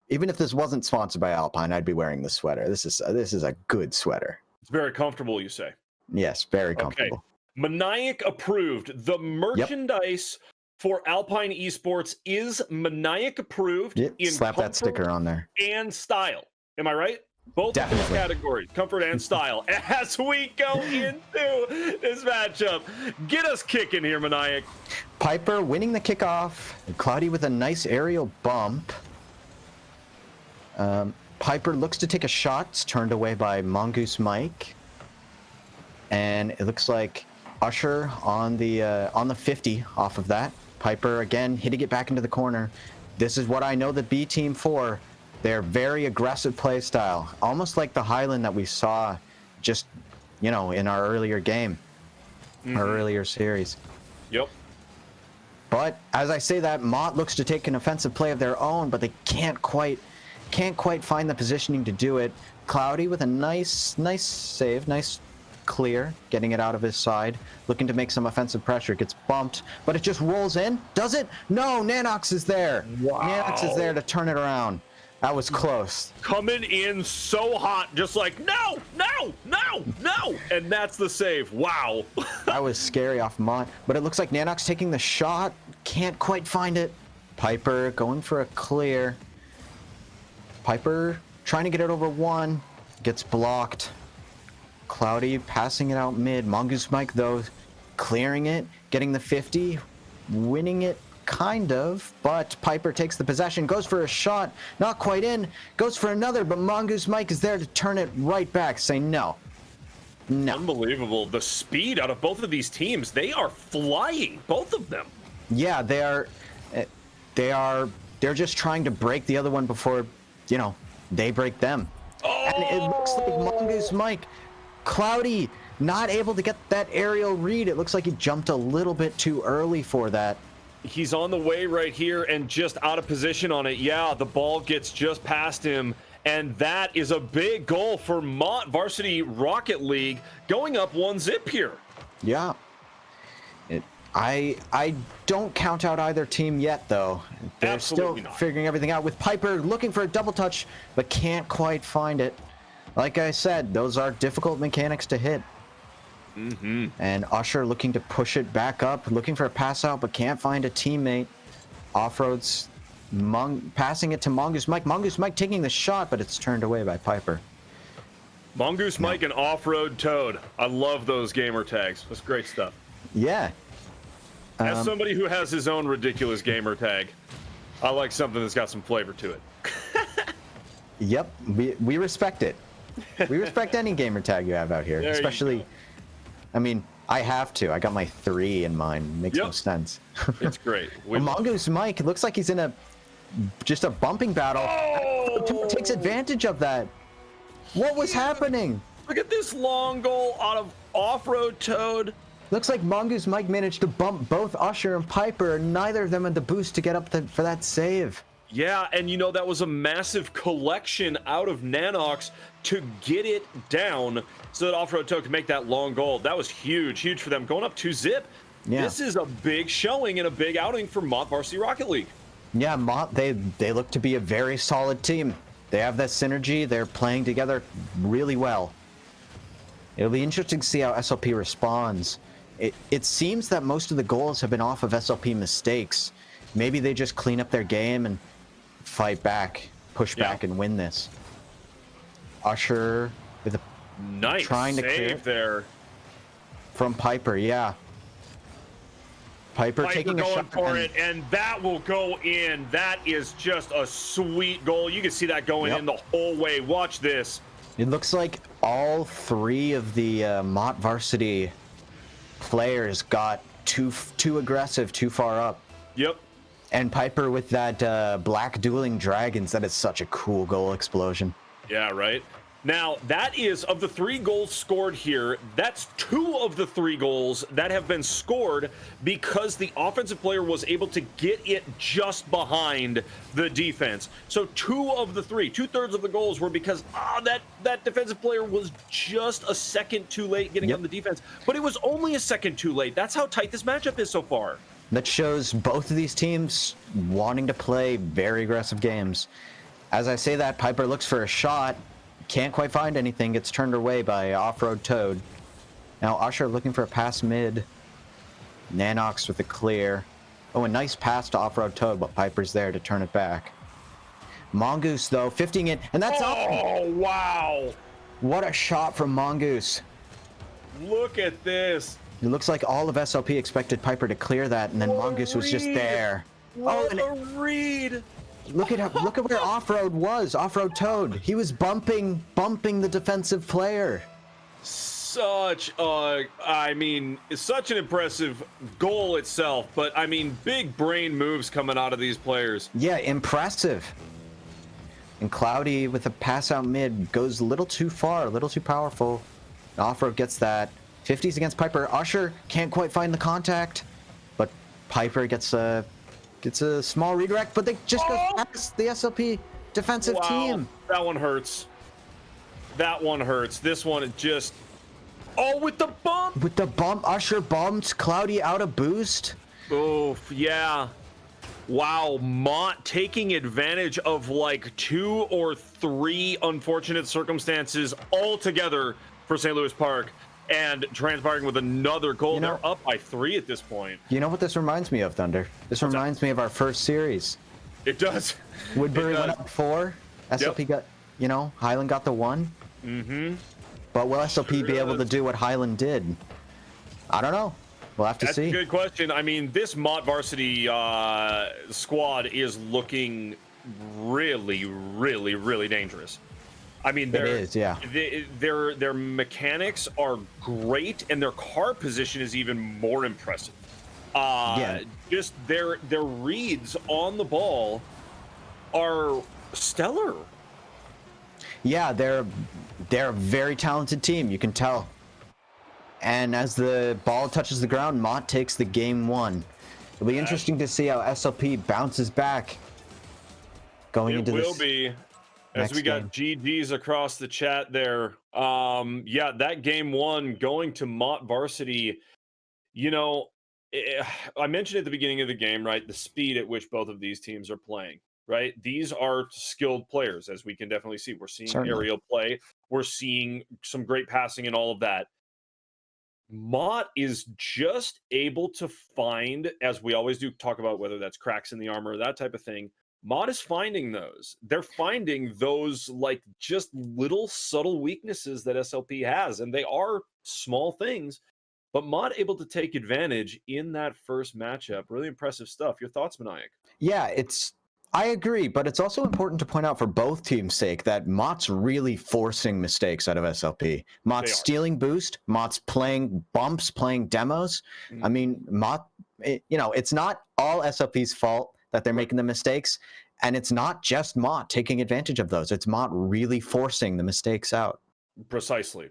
even if this wasn't sponsored by Alpine, I'd be wearing this sweater. This is a good sweater. It's very comfortable, you say? Yes, very comfortable. Okay. Maniac approved. The merchandise for Alpine Esports is Maniac approved in slap that sticker on there. And style. Am I right? Both Definitely. of those categories, comfort and style. As we go into this matchup, get us kicking here, Maniac. Piper winning the kickoff. Cloudy with a nice aerial bump. Piper looks to take a shot. It's turned away by Mongoose Mike. And it looks like Usher on the 50 off of that. Piper again hitting it back into the corner. This is what I know the B team for. They're very aggressive play style, almost like the Highland that we saw just, in our earlier game, our earlier series. Yep. But as I say that, Mott looks to take an offensive play of their own, but they can't quite find the positioning to do it. Cloudy with a nice save, nice clear, getting it out of his side, looking to make some offensive pressure. Gets bumped, but it just rolls in. Does it? No, Nanox is there. Wow. Nanox is there to turn it around. That was close. Coming in so hot, just like, no. And that's the save. Wow. That was scary off Mott. But it looks like Nanox taking the shot. Can't quite find it. Piper going for a clear. Piper trying to get it over one. Gets blocked. Cloudy passing it out mid. Mongoose Mike, though, clearing it. Getting the 50. Winning it. Kind of, but Piper takes the possession, goes for a shot, not quite in, goes for another, but Mongoose Mike is there to turn it right back, saying no. Unbelievable. The speed out of both of these teams, they are flying, both of them. Yeah, they're just trying to break the other one before, they break them. Oh! And it looks like Mongoose Mike, Cloudy, not able to get that aerial read. It looks like he jumped a little bit too early for that. He's on the way right here and just out of position on it. Yeah, the ball gets just past him. And that is a big goal for Mott Varsity Rocket League, going up 1-0 here. Yeah. I don't count out either team yet, though. They're Absolutely still not. figuring everything out. With Piper looking for a double touch, but can't quite find it. Like I said, those are difficult mechanics to hit. And Usher looking to push it back up, looking for a pass out, but can't find a teammate. Offroad's passing it to Mongoose Mike. Mongoose Mike taking the shot, but it's turned away by Piper. Mongoose Mike and Off-Road Toad. I love those gamer tags. That's great stuff. Yeah. As somebody who has his own ridiculous gamer tag, I like something that's got some flavor to it. Yep, we respect it. We respect any gamer tag you have out here, especially. I mean, I have to. I got my 3 in mine. Makes no sense. It's great. Mongoose Mike looks like he's in just a bumping battle. Oh! Takes advantage of that. What was happening? Look at this long goal out of Off-Road Toad. Looks like Mongoose Mike managed to bump both Usher and Piper, and neither of them had the boost to get up for that save. Yeah, and you know, that was a massive collection out of Nanox to get it down so that Off-Road Toad could make that long goal. That was huge for them. Going up 2-0. Yeah. This is a big showing and a big outing for Mott Varsity Rocket League. Yeah, Mott, they look to be a very solid team. They have that synergy. They're playing together really well. It'll be interesting to see how SLP responds. It seems that most of the goals have been off of SLP mistakes. Maybe they just clean up their game and fight back, push back, and win this. Usher with a nice trying to save there from Piper. Yeah, Piper taking a going shot for it, and that will go in. That is just a sweet goal. You can see that going in the whole way. Watch this. It looks like all 3 of the Mott Varsity players got too aggressive, too far up. Yep. And Piper with that black dueling dragons. That is such a cool goal explosion. Yeah, right. Now, that is, of the 3 goals scored here, that's 2 of the 3 goals that have been scored because the offensive player was able to get it just behind the defense. So 2 of the 3, 2/3 of the goals were because that defensive player was just a second too late getting on the defense. But it was only a second too late. That's how tight this matchup is so far. That shows both of these teams wanting to play very aggressive games. As I say that, Piper looks for a shot. Can't quite find anything. Gets turned away by Off-Road Toad. Now Usher looking for a pass mid. Nanox with a clear. Oh, a nice pass to Off-Road Toad, but Piper's there to turn it back. Mongoose, though, 50ing it, and that's up! Oh, wow! What a shot from Mongoose. Look at this. It looks like all of SLP expected Piper to clear that, and then Mongoose was just there. What a read! Look at where Off-Road was. Off-Road Toad. He was bumping the defensive player. Such an impressive goal itself, but I mean, big brain moves coming out of these players. Yeah, impressive. And Cloudy with a pass out mid goes a little too far, a little too powerful. Off-Road gets that. 50s against Piper. Usher can't quite find the contact, but Piper gets a small redirect, but they just go past the SLP defensive team. That one hurts. That one hurts. This one just... Oh, with the bump! With the bump, Usher bumps Cloudy out of boost. Oh, yeah. Wow, Mott taking advantage of like 2 or 3 unfortunate circumstances all together for St. Louis Park. And transpiring with another goal. They're up by 3 at this point. You know what this reminds me of, Thunder? This reminds me of our first series. It does. Woodbury went up 4. SLP got, Highland got the 1. Mm-hmm. But will SLP be able to do what Highland did? I don't know. We'll have to see. That's a good question. I mean, this Mott Varsity squad is looking really, really, really dangerous. I mean, their mechanics are great, and their car position is even more impressive. Just their reads on the ball are stellar. Yeah, they're a very talented team. You can tell. And as the ball touches the ground, Mott takes the game 1. It'll be interesting to see how SLP bounces back going into this. It will be. As we got GGs across the chat there. That game 1 going to Mott Varsity. I mentioned at the beginning of the game, right, the speed at which both of these teams are playing, right? These are skilled players, as we can definitely see. We're seeing aerial play. We're seeing some great passing and all of that. Mott is just able to find, as we always do, talk about whether that's cracks in the armor, that type of thing. Mott is finding those. They're finding those like just little subtle weaknesses that SLP has, and they are small things, but Mott able to take advantage in that first matchup. Really impressive stuff. Your thoughts, Maniac? Yeah, I agree, but it's also important to point out for both teams' sake that Mott's really forcing mistakes out of SLP. Mott's stealing boost, Mott's playing bumps, playing demos. I mean, Mott, it's not all SLP's fault that they're making the mistakes, and it's not just Mott taking advantage of those. It's Mott really forcing the mistakes out. Precisely.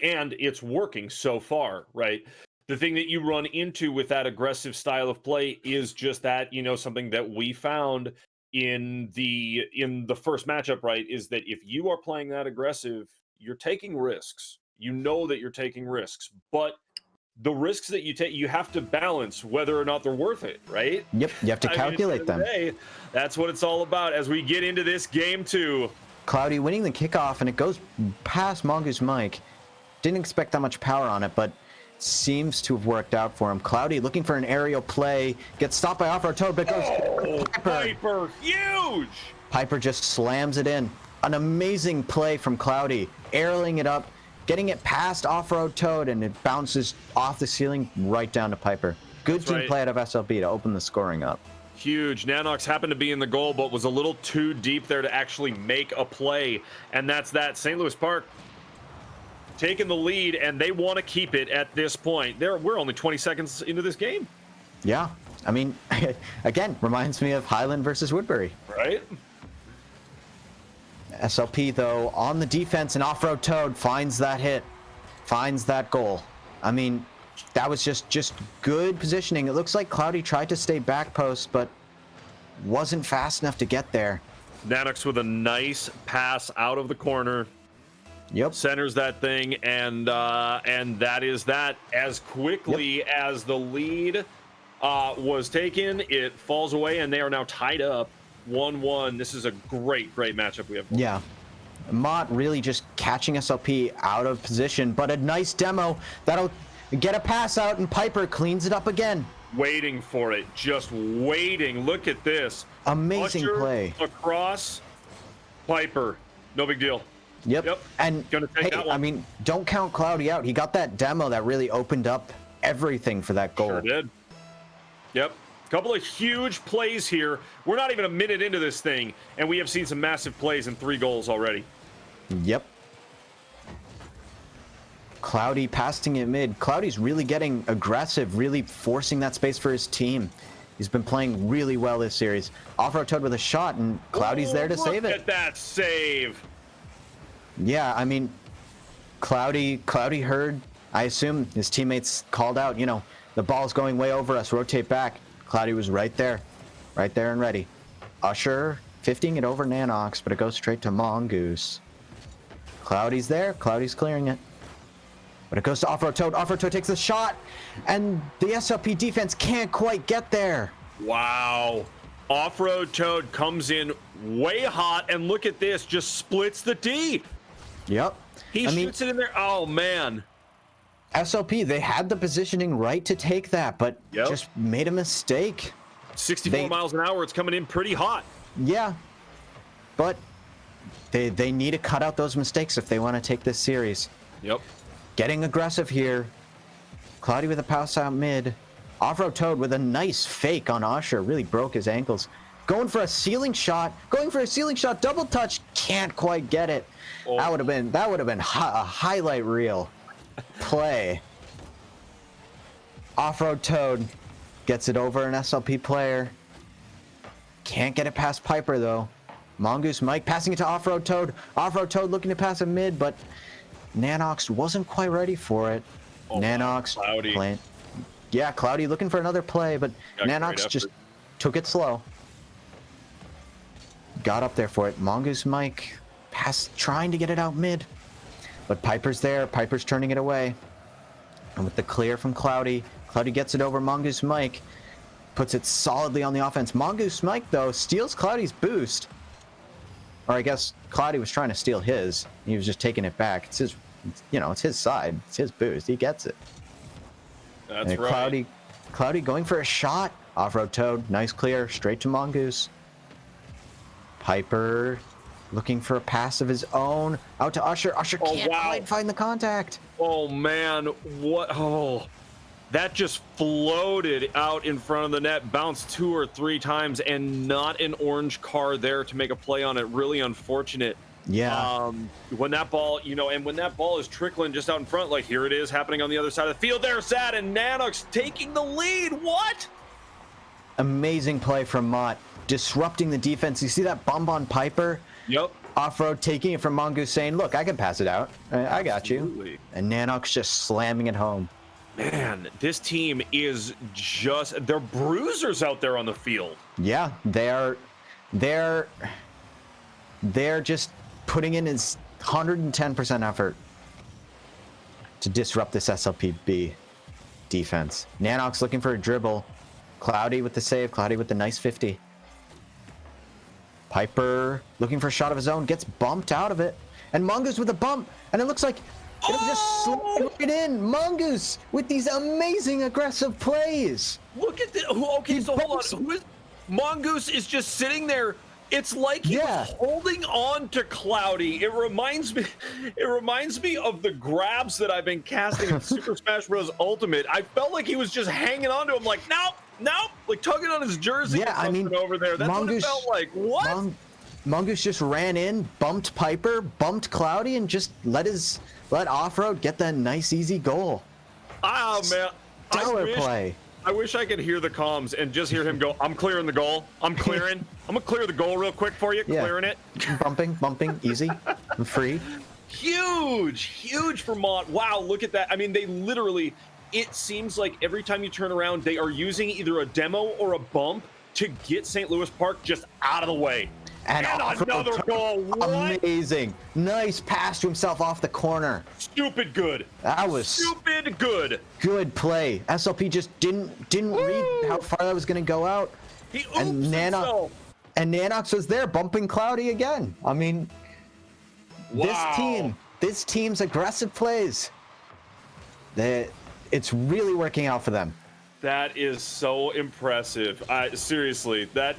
And it's working so far, right? The thing that you run into with that aggressive style of play is just that, something that we found in the first matchup, right, is that if you are playing that aggressive, you're taking risks. You know that you're taking risks, but the risks that you take, you have to balance whether or not they're worth it, right? Yep, you have to calculate them. That's what it's all about as we get into this game 2. Cloudy winning the kickoff, and it goes past Mongoose Mike. Didn't expect that much power on it, but seems to have worked out for him. Cloudy looking for an aerial play, gets stopped by Off-Road Toad, but goes Piper, huge! Piper just slams it in. An amazing play from Cloudy, aerialing it up, getting it past Off-Road Toad, and it bounces off the ceiling right down to Piper. Good team play out of SLB to open the scoring up. Huge. Nanox happened to be in the goal, but was a little too deep there to actually make a play, and that's that. St. Louis Park taking the lead, and they want to keep it at this point. We're only 20 seconds into this game. Yeah, I mean, again, reminds me of Highland versus Woodbury. Right? SLP, though, on the defense, and Off-Road Toad finds that hit, finds that goal. I mean, that was just good positioning. It looks like Cloudy tried to stay back post, but wasn't fast enough to get there. Nanox with a nice pass out of the corner. Yep. Centers that thing, and that is that. As quickly as the lead was taken, it falls away, and they are now tied up 1-1. This is a great matchup we have. Yeah. Mott really just catching SLP out of position, but a nice demo that'll get a pass out, and Piper cleans it up again. Waiting for it, just waiting. Look at this. Amazing Usher play. Across, Piper, no big deal. Yep. And gonna take that one. I mean, don't count Cloudy out. He got that demo that really opened up everything for that goal. Sure did. Yep. Couple of huge plays here. We're not even a minute into this thing, and we have seen some massive plays and 3 goals already. Yep. Cloudy passing it mid. Cloudy's really getting aggressive, really forcing that space for his team. He's been playing really well this series. Off-Road Toad with a shot, and Cloudy's there to save it. Look at that save. Yeah, I mean, Cloudy heard, I assume his teammates called out, the ball's going way over us, rotate back. Cloudy was right there and ready. Usher 50ing it over Nanox, but it goes straight to Mongoose. Cloudy's there, Cloudy's clearing it. But it goes to Off-Road Toad. Off-Road Toad takes the shot, and the SLP defense can't quite get there. Wow. Off-Road Toad comes in way hot, and look at this, just splits the D. Yep. He shoots it in there. Oh, man. SLP, they had the positioning right to take that, but just made a mistake. 64 miles an hour. It's coming in pretty hot. Yeah. But they need to cut out those mistakes if they want to take this series. Yep. Getting aggressive here. Cloudy with a pass out mid. Off-Road Toad with a nice fake on Usher. Really broke his ankles. Going for a ceiling shot. Double touch. Can't quite get it. Oh. That would have been a highlight reel play. Off-Road Toad gets it over an SLP player. Can't get it past Piper though. Mongoose Mike passing it to Off-Road Toad. Off-Road Toad looking to pass a mid, but Nanox wasn't quite ready for it. Oh, Nanox Cloudy. Yeah, Cloudy looking for another play, but Nanox just took it slow. Got up there for it. Mongoose Mike trying to get it out mid. But Piper's there. Piper's turning it away. And with the clear from Cloudy, Cloudy gets it over Mongoose Mike. Puts it solidly on the offense. Mongoose Mike, though, steals Cloudy's boost. Or I guess Cloudy was trying to steal his. He was just taking it back. It's his, it's his side. It's his boost. He gets it. That's and right. Cloudy going for a shot. Off-road Toad. Nice clear. Straight to Mongoose. Piper looking for a pass of his own. Out to Usher. Usher can't quite find the contact. Oh, man. What? Oh. That just floated out in front of the net, bounced 2 or 3 times, and not an orange car there to make a play on it. Really unfortunate. Yeah. When that ball, and when that ball is trickling just out in front, like here it is happening on the other side of the field. There's that, and Nanox taking the lead. What? Amazing play from Mott, disrupting the defense. You see that bump on Piper? Yep. Off-road taking it from Mongoose, saying, look, I can pass it out. I got you. And Nanox just slamming it home. Man, this team is they're bruisers out there on the field. Yeah, they're just putting in his 110% effort to disrupt this SLPB defense. Nanox looking for a dribble. Cloudy with the save. Cloudy with the nice 50. Piper looking for a shot of his own. Gets bumped out of it. And Mongoose with a bump. And it looks like it'll just slide right in. Mongoose with these amazing aggressive plays. Look at this. Okay, so hold on. Mongoose is just sitting there. It's like he was holding on to Cloudy. It reminds me of the grabs that I've been casting in Super Smash Bros. Ultimate. I felt like he was just hanging on to him, like nope, like tugging on his jersey. Yeah, I mean, over there. That's Mongoose, what it felt like. What? Mongoose just ran in, bumped Piper, bumped Cloudy, and just let Off-Road get that nice, easy goal. Oh man, stellar play. I wish I could hear the comms and just hear him go, I'm clearing the goal. I'm clearing. I'm going to clear the goal real quick for you. Yeah. Clearing it. Bumping, easy, and free. Huge for Mott. Wow, look at that. I mean, they literally, it seems like every time you turn around, they are using either a demo or a bump to get St. Louis Park just out of the way. And another goal. What? Amazing. Nice pass to himself off the corner. Stupid good. That was stupid good. Good play. SLP just didn't read how far that was going to go out. He oops himself. And Nanox was there bumping Cloudy again. I mean, this team's aggressive plays, it's really working out for them. That is so impressive. Seriously, that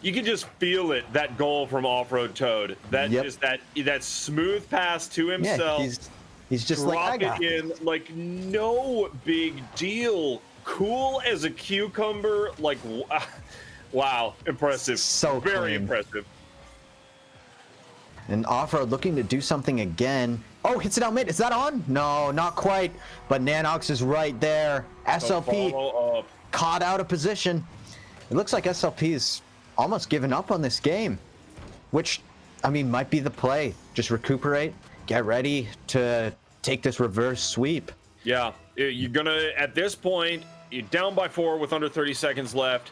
you can just feel it. That goal from Off-Road Toad. That just that smooth pass to himself. Yeah, he's just like, I got it. In like no big deal. Cool as a cucumber. Like, wow, impressive. So very clean. Impressive. And Off-Road looking to do something again. Oh, hits it out mid. Is that on? No, not quite. But Nanox is right there. SLP caught out of position. It looks like SLP is almost given up on this game, which, I mean, might be the play. Just recuperate, get ready to take this reverse sweep. Yeah, you're gonna, at this point, you're down by 4 with under 30 seconds left.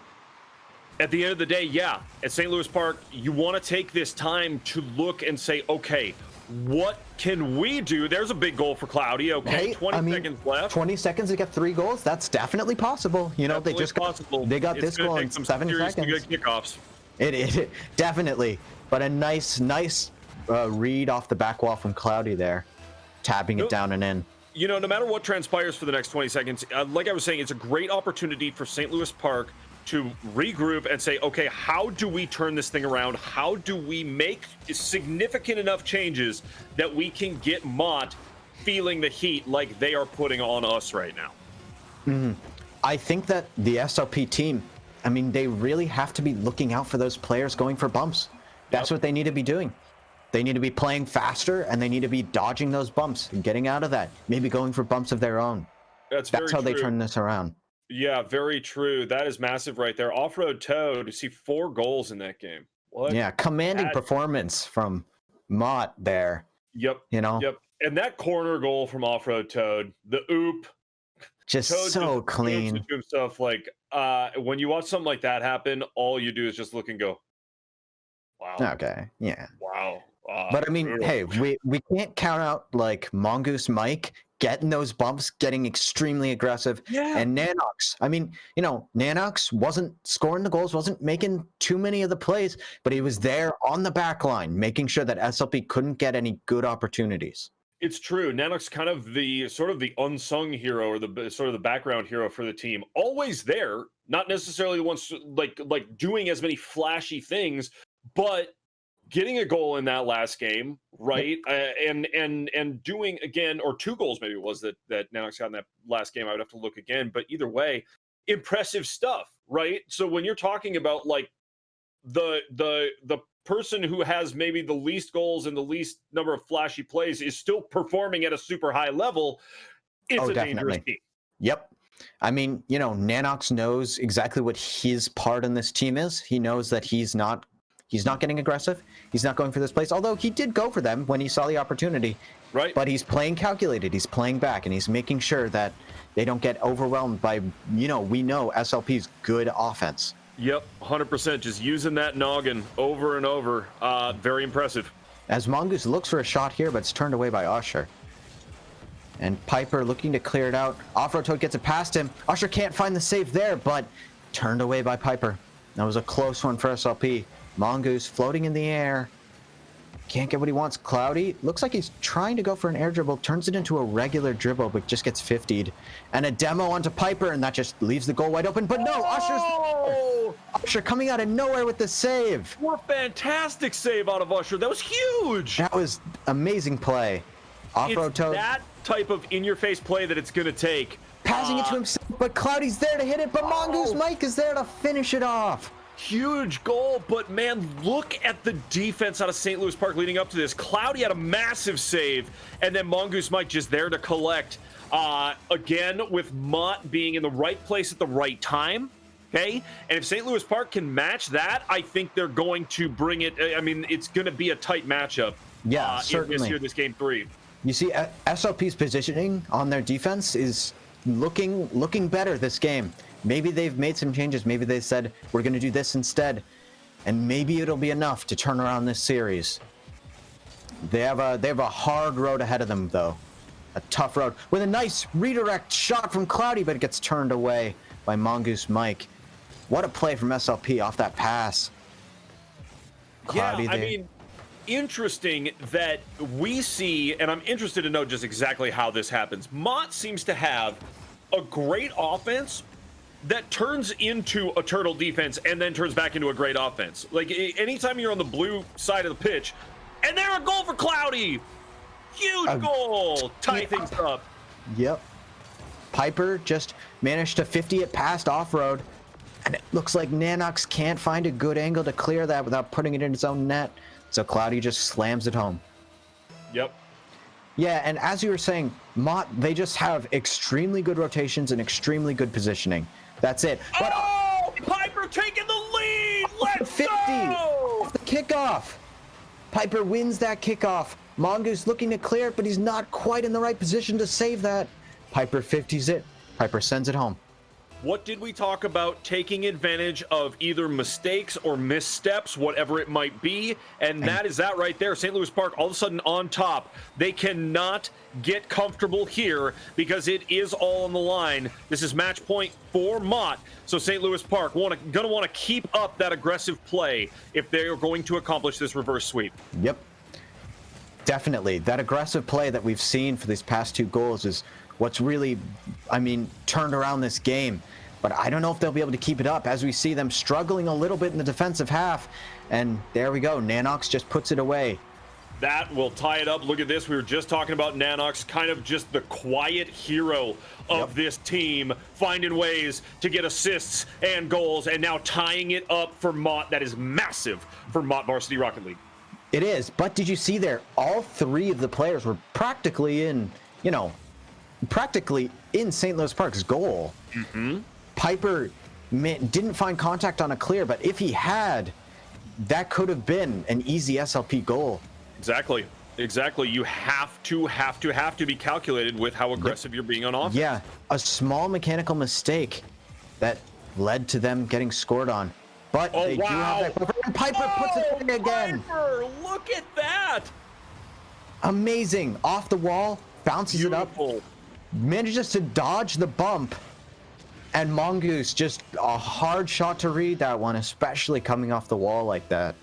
At the end of the day, yeah, at St. Louis Park, you want to take this time to look and say, okay, what can we do? There's a big goal for Cloudy. Okay, 20 seconds left. 20 seconds to get 3 goals. That's definitely possible. You know, definitely they got this goal in 7 seconds. Good kickoffs. It definitely, but a nice read off the back wall from Cloudy there, tabbing it down and in. You know, no matter what transpires for the next 20 seconds, like I was saying, it's a great opportunity for St. Louis Park to regroup and say, okay, how do we turn this thing around? How do we make significant enough changes that we can get Mott feeling the heat like they are putting on us right now? Mm-hmm. I think that the SLP team, I mean, they really have to be looking out for those players going for bumps. That's what they need to be doing. They need to be playing faster, and they need to be dodging those bumps and getting out of that. Maybe going for bumps of their own. That's how they turn this around. Yeah, very true. That is massive right there. Off-Road Toad, you see 4 goals in that game. What? Yeah, commanding performance from Mott there. Yep. You know? Yep. And that corner goal from Off-Road Toad, the oop. Just Toad so clean. To himself, like, when you watch something like that happen, all you do is just look and go, wow. Okay, yeah. Wow. But I mean, hey, we can't count out like Mongoose Mike getting those bumps, getting extremely aggressive. Yeah. And Nanox, I mean, Nanox wasn't scoring the goals, wasn't making too many of the plays, but he was there on the back line, making sure that SLP couldn't get any good opportunities. It's true. Nanox kind of the unsung hero, or the sort of the background hero for the team. Always there, not necessarily the ones like doing as many flashy things, but getting a goal in that last game, right? And doing again, or 2 goals maybe it was that Nanox got in that last game. I would have to look again, but either way, impressive stuff, right? So when you're talking about like the person who has maybe the least goals and the least number of flashy plays is still performing at a super high level, it's dangerous team. Yep. I mean, Nanox knows exactly what his part in this team is. He knows that he's not getting aggressive. He's not going for this place, although he did go for them when he saw the opportunity. Right. But he's playing calculated. He's playing back, and he's making sure that they don't get overwhelmed by, we know SLP's good offense. Yep, 100%. Just using that noggin over and over. Very impressive. As Mongoose looks for a shot here, but it's turned away by Usher. And Piper looking to clear it out. Off-road Toad gets it past him. Usher can't find the save there, but turned away by Piper. That was a close one for SLP. Mongoose floating in the air. Can't get what he wants. Cloudy looks like he's trying to go for an air dribble. Turns it into a regular dribble, but just gets 50'd. And a demo onto Piper, and that just leaves the goal wide open. But no, Usher coming out of nowhere with the save. What a fantastic save out of Usher. That was huge. That was amazing play. Off-road Toad. That type of in-your-face play that it's going to take. Passing it to himself, but Cloudy's there to hit it. But Mongoose Mike is there to finish it off. Huge goal, but man, look at the defense out of St. Louis Park leading up to this. Cloudy had a massive save, and then Mongoose Mike just there to collect. Again, with Mott being in the right place at the right time, okay? And if St. Louis Park can match that, I think they're going to bring it. I mean, it's going to be a tight matchup. Yeah, certainly. This game 3. You see, SLP's positioning on their defense is looking better this game. Maybe they've made some changes. Maybe they said, we're going to do this instead. And maybe it'll be enough to turn around this series. They have a hard road ahead of them, though. A tough road. With a nice redirect shot from Cloudy, but it gets turned away by Mongoose Mike. What a play from SLP off that pass. Cloudy yeah, I mean, interesting that we see, and I'm interested to know just exactly how this happens. Mott seems to have a great offense that turns into a turtle defense and then turns back into a great offense. Like, anytime you're on the blue side of the pitch, and there a goal for Cloudy! Huge goal! Tie things up. Yep. Piper just managed to 50 it past off-road, and it looks like Nanox can't find a good angle to clear that without putting it in his own net, so Cloudy just slams it home. Yep. Yeah, and as you were saying, Mott, they just have extremely good rotations and extremely good positioning. That's it. But Piper taking the lead! Let's 50 go! off the kickoff. Piper wins that kickoff. Mongoose looking to clear it, but he's not quite in the right position to save that. Piper 50s it. Piper sends it home. What did we talk about? Taking advantage of either mistakes or missteps, whatever it might be. And that is that right there. St. Louis Park all of a sudden on top. They cannot get comfortable here because it is all on the line. This is match point for Mott. So St. Louis Park going to want to keep up that aggressive play if they are going to accomplish this reverse sweep. Yep. Definitely. That aggressive play that we've seen for these past 2 goals is what's really, turned around this game. But I don't know if they'll be able to keep it up as we see them struggling a little bit in the defensive half. And there we go. Nanox just puts it away. That will tie it up. Look at this. We were just talking about Nanox, kind of just the quiet hero of this team, finding ways to get assists and goals, and now tying it up for Mott. That is massive for Mott Varsity Rocket League. It is. But did you see there? All 3 of the players were practically in St. Louis Park's goal. Mm-hmm. Piper didn't find contact on a clear, but if he had, that could have been an easy SLP goal. Exactly. You have to be calculated with how aggressive you're being on offense. Yeah, a small mechanical mistake that led to them getting scored on. But they do have that. And Piper puts it in again. Piper, look at that. Amazing. Off the wall, bounces it up, manages to dodge the bump, and Mongoose, just a hard shot to read that one, especially coming off the wall like that.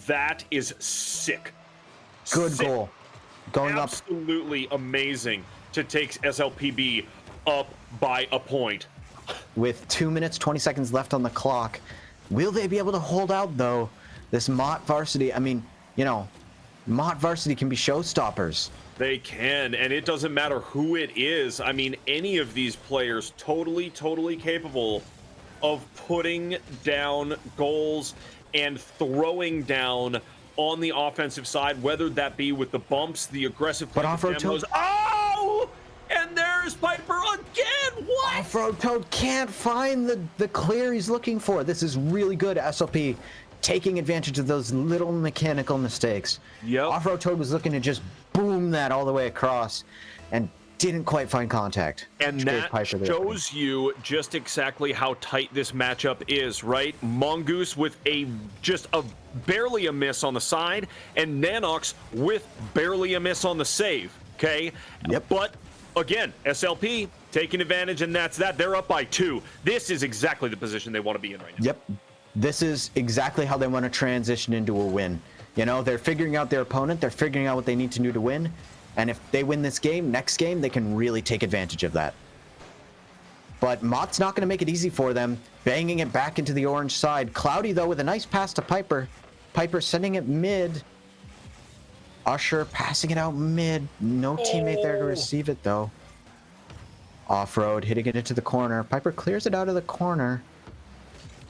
That is sick. Good goal. Going up. Absolutely amazing to take SLPB up by a point. With 2 minutes, 20 seconds left on the clock. Will they be able to hold out, though? This Mott Varsity, I mean, you know, Mott Varsity can be showstoppers. They can, and it doesn't matter who it is. I mean, any of these players totally capable of putting down goals and throwing down on the offensive side, whether that be with the bumps, the aggressive play, Off-Road demos. Oh! And there's Piper again! What? Off-Road Toad can't find the clear he's looking for. This is really good, SLP, taking advantage of those little mechanical mistakes. Yep. Off-Road Toad was looking to just boom that all the way across and didn't quite find contact. And that shows you just exactly how tight this matchup is, right? Mongoose with just barely a miss on the side, and Nanox with barely a miss on the save, okay? Yep. But again, SLP taking advantage, and that's that. They're up by 2. This is exactly the position they want to be in right now. Yep. This is exactly how they want to transition into a win. You know, they're figuring out their opponent. They're figuring out what they need to do to win. And if they win this game, next game, they can really take advantage of that. But Mott's not going to make it easy for them, banging it back into the orange side. Cloudy, though, with a nice pass to Piper. Piper sending it mid. Usher passing it out mid. No teammate there to receive it, though. Off-road, hitting it into the corner. Piper clears it out of the corner.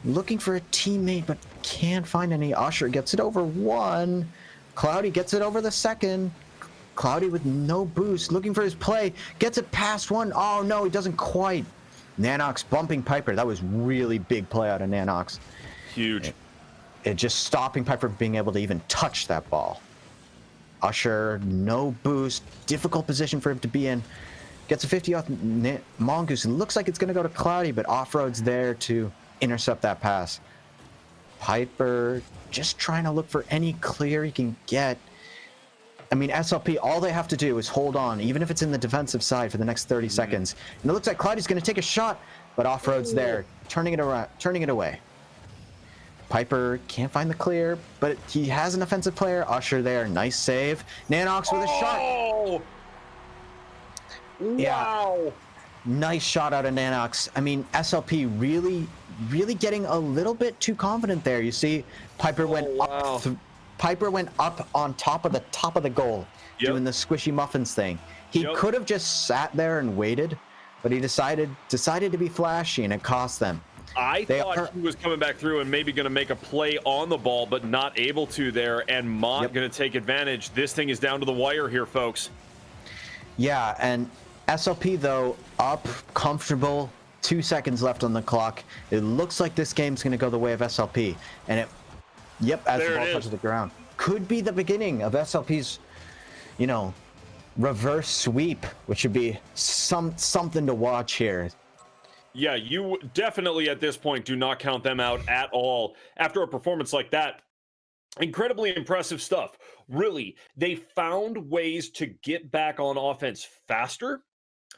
Looking for a teammate, but can't find any. Usher gets it over one. Cloudy gets it over the second. Cloudy with no boost, looking for his play. Gets it past one. Oh, no, he doesn't quite. Nanox bumping Piper. That was really big play out of Nanox. Huge. It just stopping Piper from being able to even touch that ball. Usher, no boost. Difficult position for him to be in. Gets a 50 off Mongoose. It looks like it's going to go to Cloudy, but Off-Road's there to intercept that pass. Piper just trying to look for any clear he can get. I mean, SLP, all they have to do is hold on, even if it's in the defensive side, for the next 30 seconds. And it looks like Cloudy's going to take a shot, but Off-Road's there, turning it around, turning it away. Piper can't find the clear, but he has an offensive player. Usher there, nice save. Nanox with a shot. Wow. Yeah. Nice shot out of Nanox. I mean, SLP really getting a little bit too confident there. You see, Piper went up. Piper went up on top of the goal, doing the squishy muffins thing. He could have just sat there and waited, but he decided to be flashy, and it cost them. I thought he was coming back through and maybe going to make a play on the ball, but not able to there, and Mott going to take advantage. This thing is down to the wire here, folks. Yeah, and SLP, though, up, comfortable, 2 seconds left on the clock. It looks like this game's going to go the way of SLP, and as the ball touches the ground. Could be the beginning of SLP's, you know, reverse sweep, which would be something to watch here. Yeah, you definitely at this point do not count them out at all. After a performance like that, incredibly impressive stuff. Really, they found ways to get back on offense faster,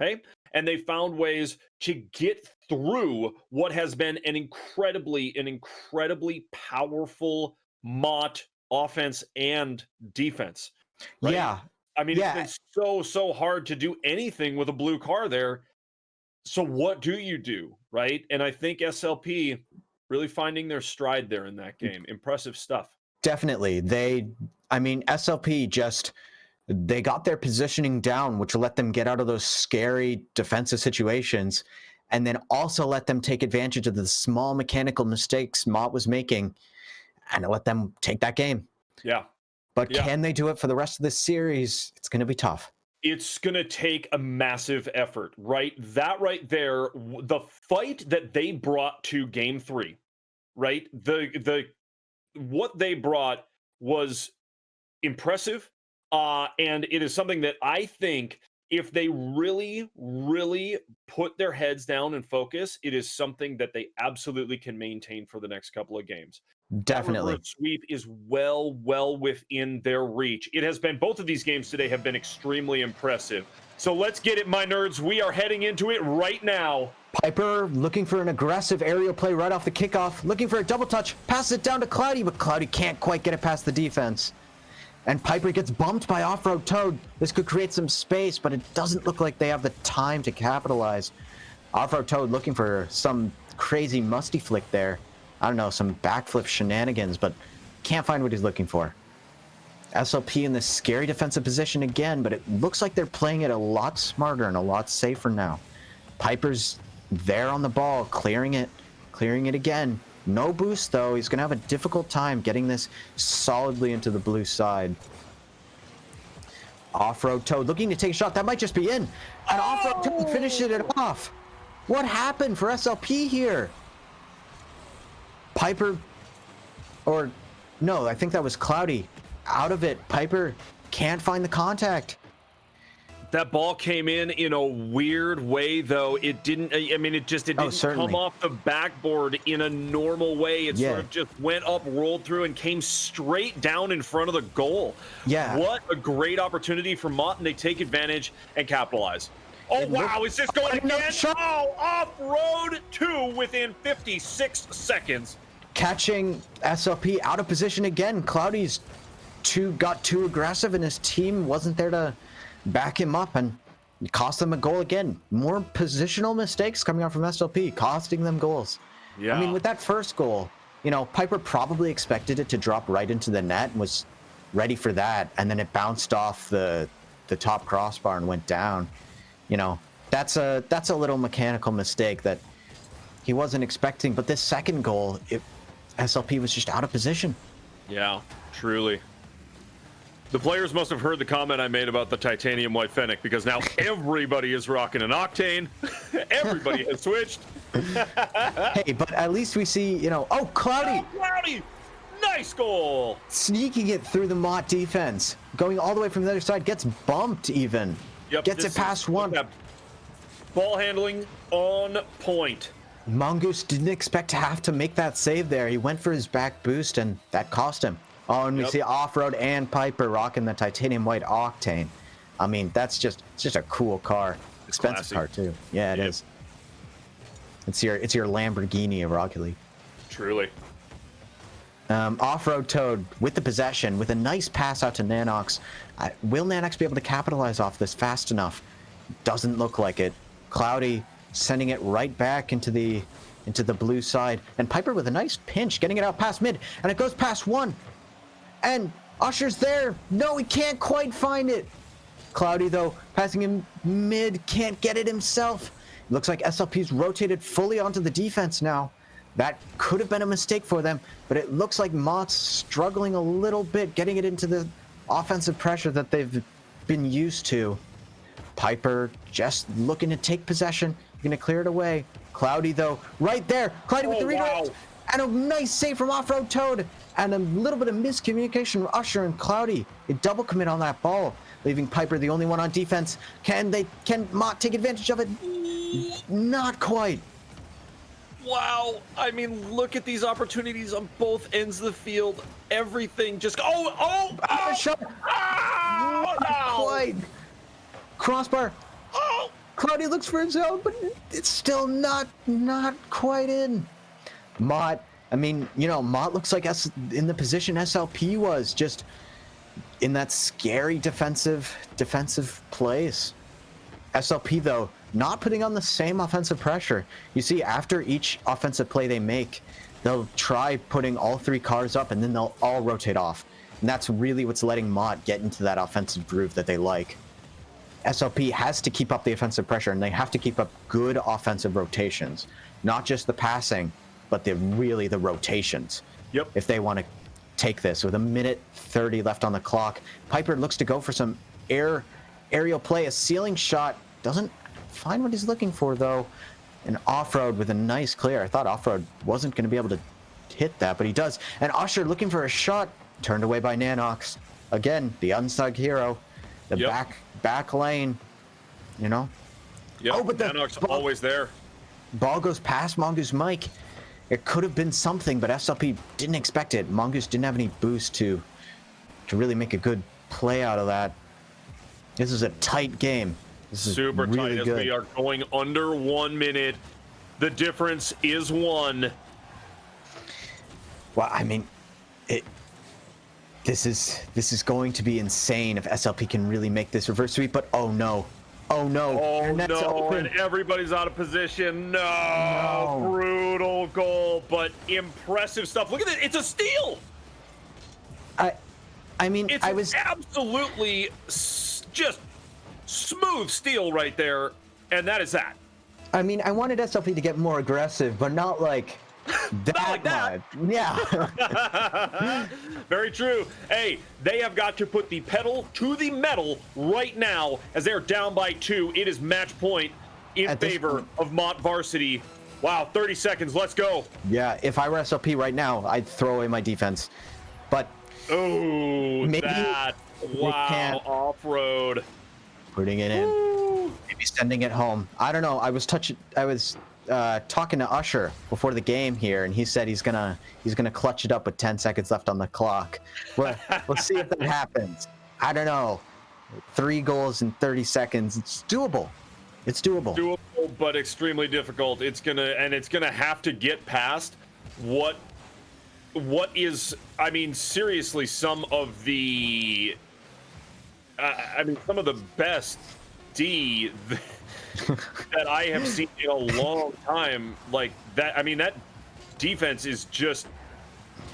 okay? And they found ways to get through what has been an incredibly powerful Mott offense and defense. Right? Yeah. I mean, it's been so hard to do anything with a blue car there. So what do you do, right? And I think SLP really finding their stride there in that game. Impressive stuff. Definitely. SLP they got their positioning down, which let them get out of those scary defensive situations, and then also let them take advantage of the small mechanical mistakes Mott was making, and it let them take that game. Yeah. But can they do it for the rest of this series? It's going to be tough. It's going to take a massive effort, right? That right there, the fight that they brought to game 3, right? What they brought was impressive. And it is something that I think if they really put their heads down and focus, it is something that they absolutely can maintain for the next couple of games. Definitely. That reverse sweep is well within their reach. It has been, both of these games today have been extremely impressive. So let's get it, my nerds. We are heading into it right now. Piper looking for an aggressive aerial play right off the kickoff, looking for a double touch, passes it down to Cloudy, but Cloudy can't quite get it past the defense. And Piper gets bumped by Off-Road Toad. This could create some space, but it doesn't look like they have the time to capitalize. Off-Road Toad looking for some crazy musty flick there. I don't know, some backflip shenanigans, but can't find what he's looking for. SLP in this scary defensive position again, but it looks like they're playing it a lot smarter and a lot safer now. Piper's there on the ball, clearing it again. No boost, though. He's going to have a difficult time getting this solidly into the blue side. Off-Road Toad looking to take a shot. That might just be in. And Off-Road Toad finished it off. What happened for SLP here? Piper, or no, I think that was Cloudy. Out of it. Piper can't find the contact. That ball came in a weird way, though. It didn't, I mean, it didn't come off the backboard in a normal way. It sort of just went up, rolled through, and came straight down in front of the goal. Yeah. What a great opportunity for Mott, and they take advantage and capitalize. Oh, wow, is this going again? Oh, Off-Road 2 within 56 seconds. Catching SLP out of position again. Cloudy's got too aggressive, and his team wasn't there to back him up, and it cost them a goal again. More positional mistakes coming out from SLP, costing them goals. Yeah. I mean, with that first goal, you know, Piper probably expected it to drop right into the net and was ready for that, and then it bounced off the top crossbar and went down. You know, that's a little mechanical mistake that he wasn't expecting. But this second goal, SLP was just out of position. Yeah, truly. The players must have heard the comment I made about the titanium white fennec, because now everybody is rocking an Octane. Everybody has switched. Hey, but at least we see, you know, oh, Cloudy! Oh, Cloudy! Nice goal! Sneaking it through the Mott defense. Going all the way from the other side, gets bumped even. Yep, gets it past one. Ball handling on point. Mongoose didn't expect to have to make that save there. He went for his back boost, and that cost him. Oh, and we see Off-Road and Piper rocking the titanium white Octane. I mean, it's just a cool car. Expensive car too. Yeah, it is. It's your Lamborghini of Rocket League. Truly. Off-Road Toad with the possession, with a nice pass out to Nanox. Will Nanox be able to capitalize off this fast enough? Doesn't look like it. Cloudy sending it right back into the blue side, and Piper with a nice pinch, getting it out past mid, and it goes past one. And Usher's there. No, he can't quite find it. Cloudy, though, passing him mid, can't get it himself. Looks like SLP's rotated fully onto the defense now. That could have been a mistake for them, but it looks like Mott's struggling a little bit, getting it into the offensive pressure that they've been used to. Piper just looking to take possession, going to clear it away. Cloudy, though, right there. Cloudy with the redirect. And a nice save from Off-Road Toad. And a little bit of miscommunication from Usher and Cloudy. A double commit on that ball, leaving Piper the only one on defense. Can Mott take advantage of it? Not quite. Wow. I mean, look at these opportunities on both ends of the field. Everything just... Shot. Not quite. Crossbar. Oh! Cloudy looks for his own, but it's still not quite in. Mott, I mean, you know, Mott looks like in the position SLP was, just in that scary defensive place. SLP, though, not putting on the same offensive pressure. You see, after each offensive play they make, they'll try putting all three cars up, and then they'll all rotate off. And that's really what's letting Mott get into that offensive groove that they like. SLP has to keep up the offensive pressure, and they have to keep up good offensive rotations. Not just the passing, but the rotations. Yep. If they want to take this with 1:30 left on the clock. Piper looks to go for some aerial play, a ceiling shot. Doesn't find what he's looking for, though. An Off-Road with a nice clear. I thought Off-Road wasn't going to be able to hit that, but he does. And Usher looking for a shot, turned away by Nanox. Again, the unsung hero. The back lane, you know. Yep. Oh, but Nanox always there. Ball goes past Mongoose Mike. it could have been something, but SLP didn't expect it. Mongoose didn't have any boost to really make a good play out of that. This is a tight game. This is super really tight as good. we are going under 1 minute. The difference is 1. Well, I mean, this is going to be insane if SLP can really make this reverse sweep. But oh no, Oh net's no, open. and everybody's out of position. No, brutal goal, but impressive stuff. Look at it, it's a steal. I mean, It's absolutely just smooth steal right there, and that is that. I mean, I wanted SLP to get more aggressive, but not like that. Not like that. much. Yeah. Very true. Hey, they have got to put the pedal to the metal right now as they're down by 2. It is match point in favor of Mott Varsity. Wow, 30 seconds. Let's go. Yeah, if I were SLP right now, I'd throw away my defense. But maybe that. Wow, off-road. Putting it in. Maybe sending it home. I don't know. I was talking to Usher before the game here, and he said he's gonna clutch it up with 10 seconds left on the clock. Well, we'll see if that happens. I don't know. 3 goals in 30 seconds. It's doable. It's doable. Doable, but extremely difficult. It's gonna have to get past what is, I mean, seriously, some of the best D that I have seen in a long time. Like that, I mean, that defense is just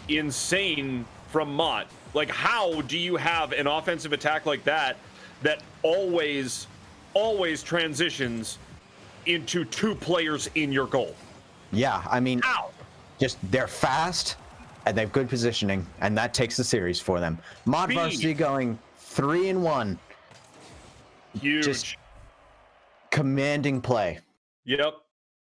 insane from Mott. Like, how do you have an offensive attack like that always transitions into 2 players in your goal? Yeah, I mean, How? just they're fast and they have good positioning, and that takes the series for them. Mott Varsity going 3-1. Huge. Just commanding play. Yep.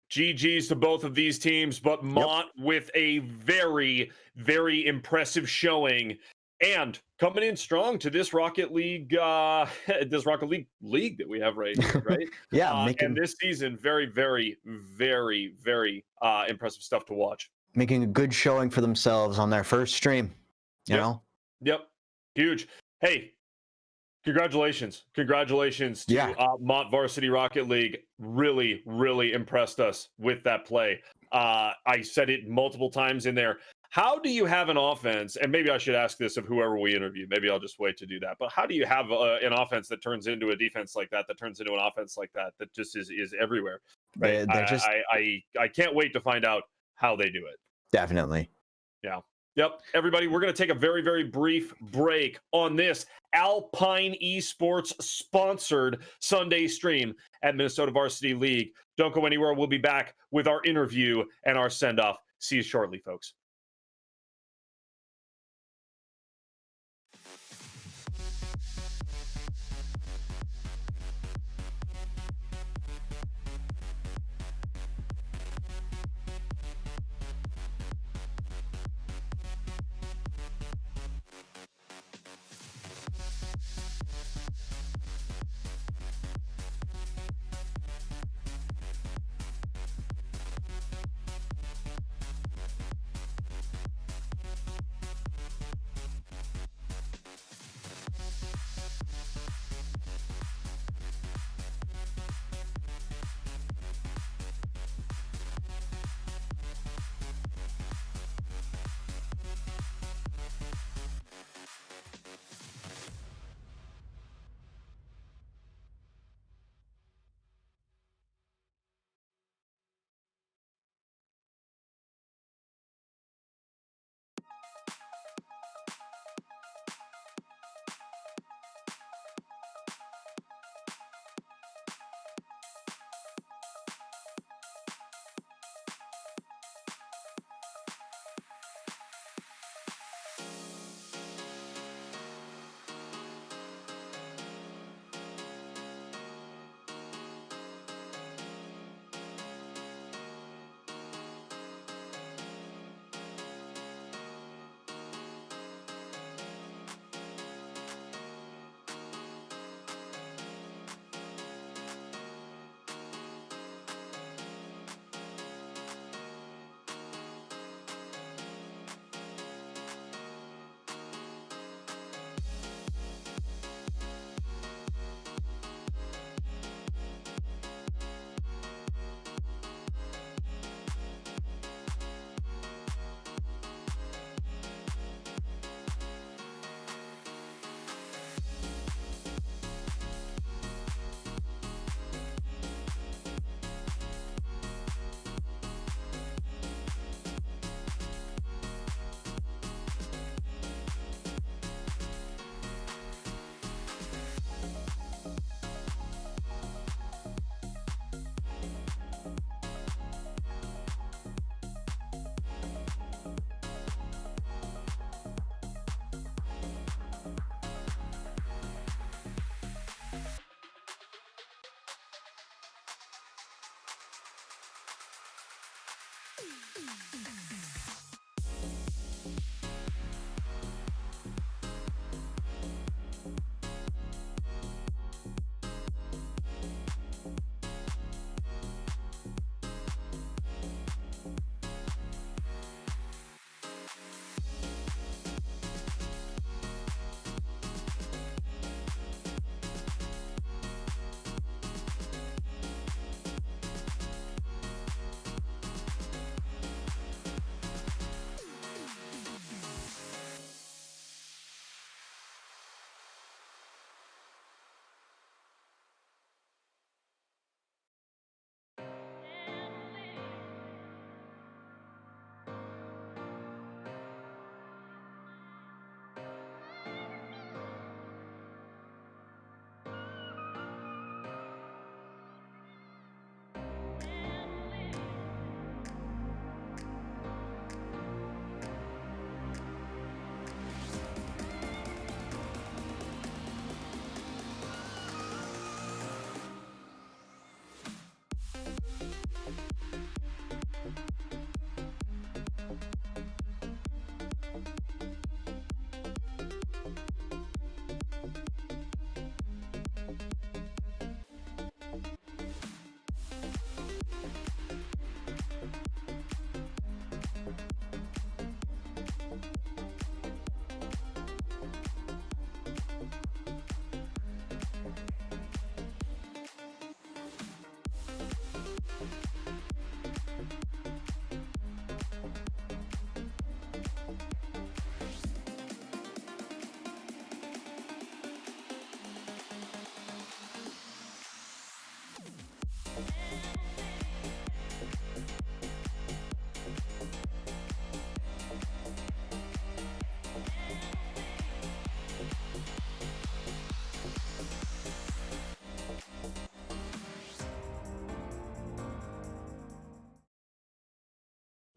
GG's to both of these teams, but Mott with a very, very impressive showing, and coming in strong to this Rocket League, league that we have right here, right? Yeah, and this season, very, very, very, very impressive stuff to watch. Making a good showing for themselves on their first stream. You know? Yep. Huge. Hey, congratulations to Mott Varsity Rocket League. Really, really impressed us with that play. I said it multiple times in there. How do you have an offense, and maybe I should ask this of whoever we interview, maybe I'll just wait to do that, but how do you have an offense that turns into a defense like that turns into an offense like that just is everywhere, right? I can't wait to find out how they do it. Definitely. Yeah. Yep. Everybody, we're going to take a very, very brief break on this Alpine Esports sponsored Sunday stream at Minnesota Varsity League. Don't go anywhere. We'll be back with our interview and our send-off. See you shortly, folks.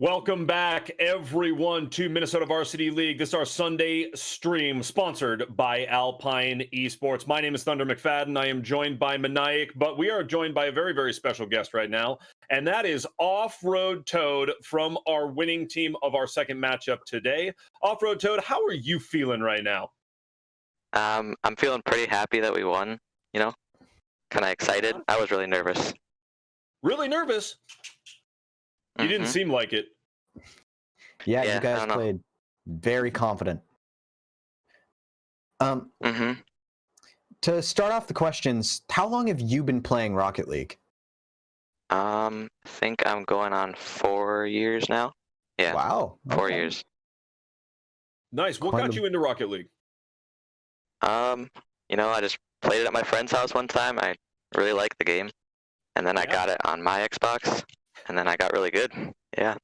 Welcome back, everyone, to Minnesota Varsity League. This is our Sunday stream, sponsored by Alpine Esports. My name is Thunder McFadden. I am joined by Maniac, but we are joined by a very, very special guest right now, and that is Off-Road Toad from our winning team of our second matchup today. Off-Road Toad, how are you feeling right now? I'm feeling pretty happy that we won, you know, kind of excited. I was really nervous. Really nervous? You didn't seem like it. Yeah, you guys played very confident. To start off the questions, how long have you been playing Rocket League? I think I'm going on 4 years now. Yeah. Wow. 4 years. Nice. What got you into Rocket League? You know, I just played it at my friend's house one time. I really liked the game. And then I got it on my Xbox. And then I got really good. Yeah.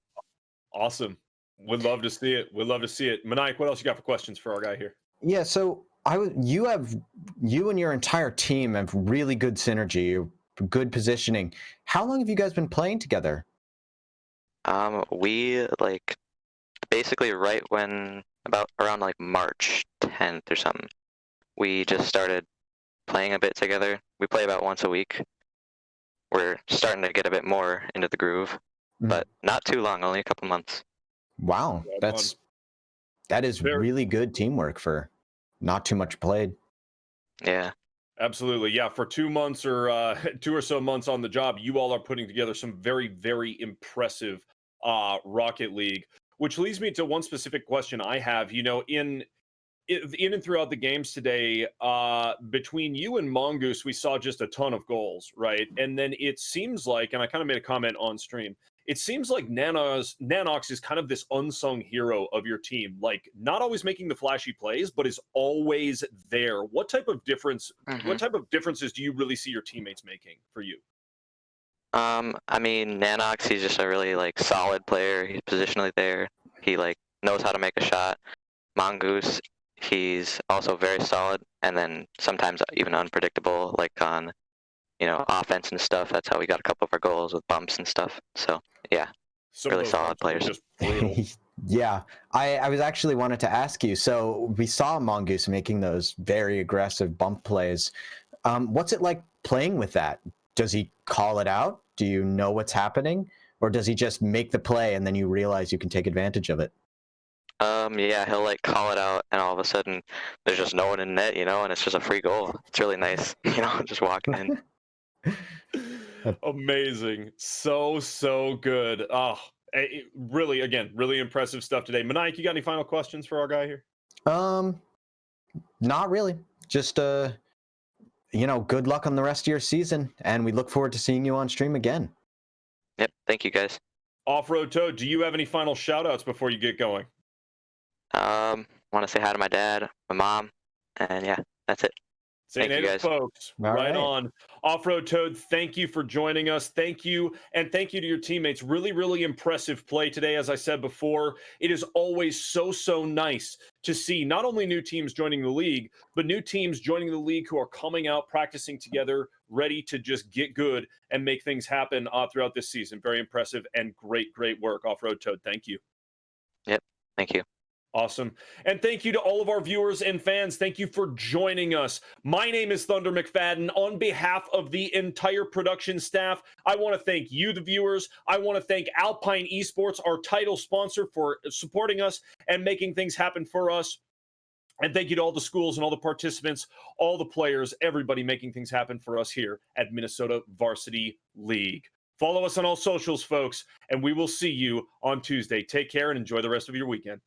Awesome. Would love to see it. Would love to see it. Maniac, what else you got for questions for our guy here? Yeah, so you and your entire team have really good synergy, good positioning. How long have you guys been playing together? We basically right when around like March 10th or something, we just started playing a bit together. We play about once a week. We're starting to get a bit more into the groove, but not too long, only a couple months. Wow, that is really good teamwork for not too much played. Yeah. Absolutely. Yeah, for 2 months or 2 or so months on the job, you all are putting together some very, very impressive Rocket League, which leads me to one specific question I have. You know, in and throughout the games today, between you and Mongoose, we saw just a ton of goals, right? And then it seems like, and I kind of made a comment on stream, it seems like Nanox is kind of this unsung hero of your team, like not always making the flashy plays, but is always there. What type of difference? What type of differences do you really see your teammates making for you? I mean, Nanox, he's just a really solid player. He's positionally there. He knows how to make a shot. Mongoose, he's also very solid, and then sometimes even unpredictable, like on, offense and stuff. That's how we got a couple of our goals with bumps and stuff. So yeah, really solid players. Just brutal. Yeah, I was actually wanted to ask you. So we saw Mongoose making those very aggressive bump plays. What's it like playing with that? Does he call it out? Do you know what's happening? or does he just make the play and then you realize you can take advantage of it? Yeah, he'll like call it out, and all of a sudden there's just no one in net, and it's just a free goal. It's really nice, just walking in. Amazing. So good. Oh, really, again, really impressive stuff today. Maniac, you got any final questions for our guy here? Not really. Just good luck on the rest of your season, and we look forward to seeing you on stream again. Yep, thank you guys. Off-Road Toad, do you have any final shout-outs before you get going? Want to say hi to my dad, my mom, and yeah, that's it. St. Thank you, Anne's guys. folks, All right right. on. Off-Road Toad, thank you for joining us. Thank you, and thank you to your teammates. Really impressive play today, as I said before. It is always so nice to see not only new teams joining the league, but new teams joining the league who are coming out, practicing together, ready to just get good and make things happen throughout this season. Very impressive and great work, Off-Road Toad. Thank you. Yep, thank you. Awesome. And thank you to all of our viewers and fans. Thank you for joining us. My name is Thunder McFadden. On behalf of the entire production staff, I want to thank you, the viewers. I want to thank Alpine Esports, our title sponsor, for supporting us and making things happen for us. And thank you to all the schools and all the participants, all the players, everybody making things happen for us here at Minnesota Varsity League. Follow us on all socials, folks, and we will see you on Tuesday. Take care and enjoy the rest of your weekend.